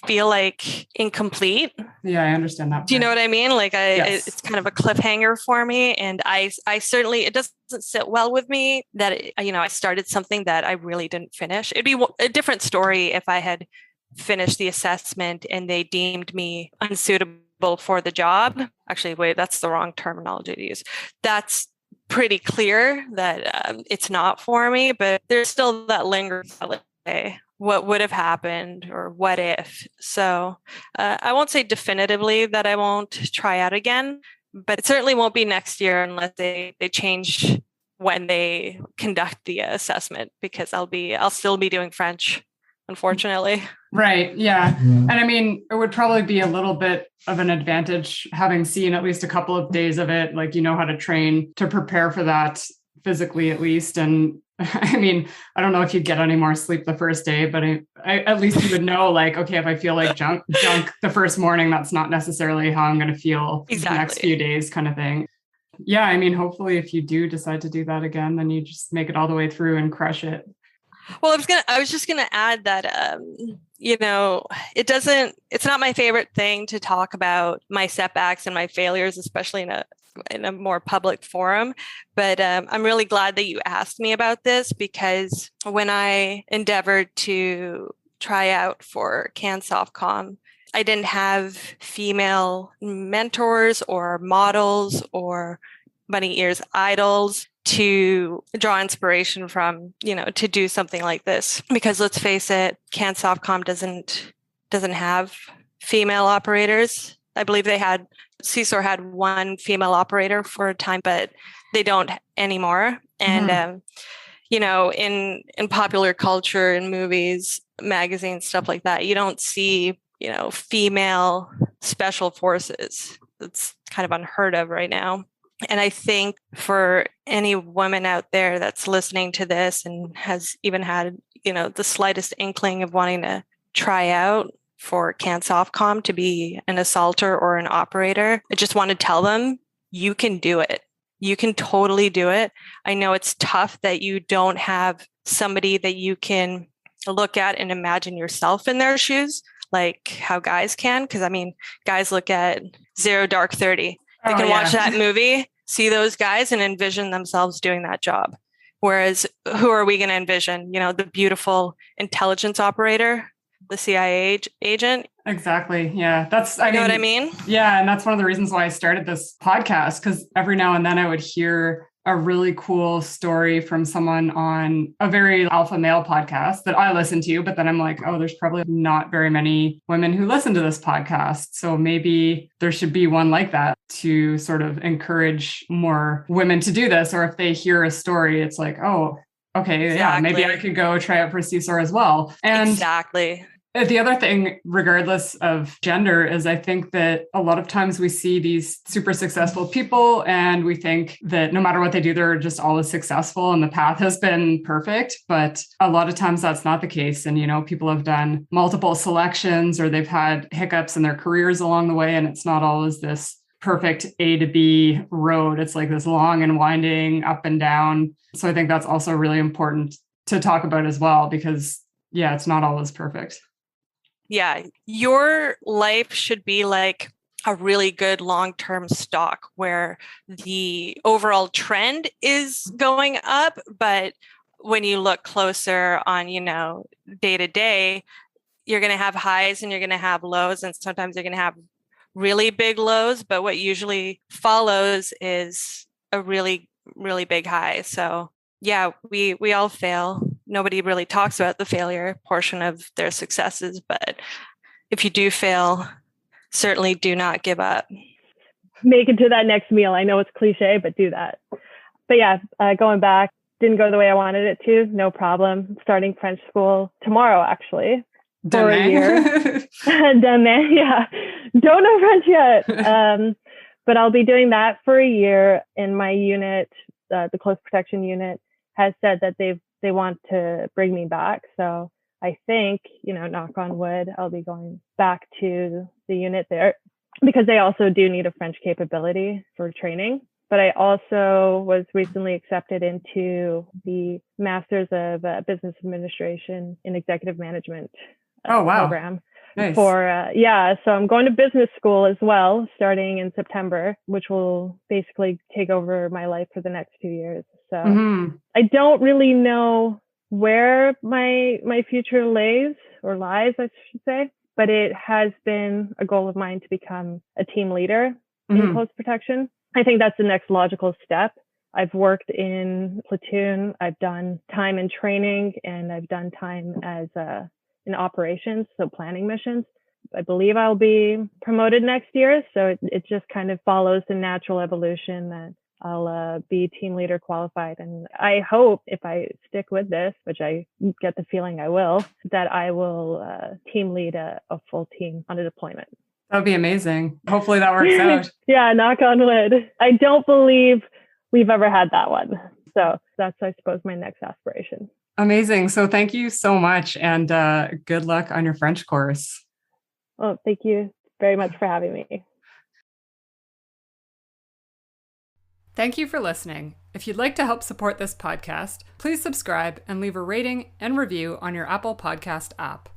feel like incomplete. Yeah, I understand that. Do you know what I mean? Like Yes. It's kind of a cliffhanger for me. And I certainly, it doesn't sit well with me that, I started something that I really didn't finish. It'd be a different story if I had finished the assessment and they deemed me unsuitable for the job. Actually, wait, that's the wrong terminology to use. That's pretty clear that it's not for me, but there's still that lingering, what would have happened or what if. So I won't say definitively that I won't try out again, but it certainly won't be next year unless they change when they conduct the assessment, because I'll still be doing French, unfortunately. Right. Yeah. And I mean, it would probably be a little bit of an advantage having seen at least a couple of days of it, like, how to train to prepare for that physically at least. And I mean, I don't know if you'd get any more sleep the first day, but I at least you would know, like, okay, if I feel like junk the first morning, that's not necessarily how I'm going to feel the next few days, kind of thing. Yeah. I mean, hopefully if you do decide to do that again, then you just make it all the way through and crush it. Well, I was just going to add that, it's not my favorite thing to talk about my setbacks and my failures, especially in a more public forum. But I'm really glad that you asked me about this, because when I endeavored to try out for CanSoftCom, I didn't have female mentors or models or bunny ears idols to draw inspiration from, to do something like this. Because let's face it, CanSoftCom doesn't have female operators. I believe CSOR had one female operator for a time, but they don't anymore. And, in popular culture, in movies, magazines, stuff like that, you don't see, female special forces. It's kind of unheard of right now. And I think for any woman out there that's listening to this and has even had, the slightest inkling of wanting to try out for CanSoftCom to be an assaulter or an operator, I just want to tell them, you can do it. You can totally do it. I know it's tough that you don't have somebody that you can look at and imagine yourself in their shoes, like how guys can. Because I mean, guys look at Zero Dark 30. They can watch that movie, see those guys, and envision themselves doing that job. Whereas who are we going to envision? The beautiful intelligence operator, the CIA agent. Exactly. Yeah. You know what I mean? Yeah. And that's one of the reasons why I started this podcast, because every now and then I would hear a really cool story from someone on a very alpha male podcast that I listen to, but then I'm like, oh, there's probably not very many women who listen to this podcast. So maybe there should be one like that to sort of encourage more women to do this. Or if they hear a story, it's like, oh, okay, yeah, maybe I could go try out for CSOR as well. And exactly. The other thing, regardless of gender, is I think that a lot of times we see these super successful people and we think that no matter what they do, they're just always successful and the path has been perfect. But a lot of times that's not the case. And, people have done multiple selections or they've had hiccups in their careers along the way. And it's not always this perfect A to B road. It's like this long and winding up and down. So I think that's also really important to talk about as well, because yeah, it's not always perfect. Yeah, your life should be like a really good long-term stock where the overall trend is going up. But when you look closer on, day to day, you're going to have highs and you're going to have lows, and sometimes you're going to have really big lows, but what usually follows is a really, really big high. So yeah, we all fail. Nobody really talks about the failure portion of their successes, but if you do fail, certainly do not give up. Make it to that next meal. I know it's cliche, but do that. But yeah, going back, didn't go the way I wanted it to. No problem. Starting French school tomorrow, actually, for a year. Demain, yeah. Don't know French yet. But I'll be doing that for a year. And my unit, the close protection unit, has said that they want to bring me back. So I think, knock on wood, I'll be going back to the unit there, because they also do need a French capability for training. But I also was recently accepted into the Masters of Business Administration in Executive Management program. Nice. So I'm going to business school as well, starting in September, which will basically take over my life for the next 2 years. So I don't really know where my future lies, I should say, but it has been a goal of mine to become a team leader in close protection. I think that's the next logical step. I've worked in platoon, I've done time in training, and I've done time as in operations, so planning missions. I believe I'll be promoted next year, so it just kind of follows the natural evolution that I'll be team leader qualified. And I hope, if I stick with this, which I get the feeling I will, that I will team lead a full team on a deployment. That would be amazing. Hopefully that works out. Yeah, knock on wood. I don't believe we've ever had that one. So that's, I suppose, my next aspiration. Amazing. So thank you so much, and good luck on your French course. Oh, thank you very much for having me. Thank you for listening. If you'd like to help support this podcast, please subscribe and leave a rating and review on your Apple Podcast app.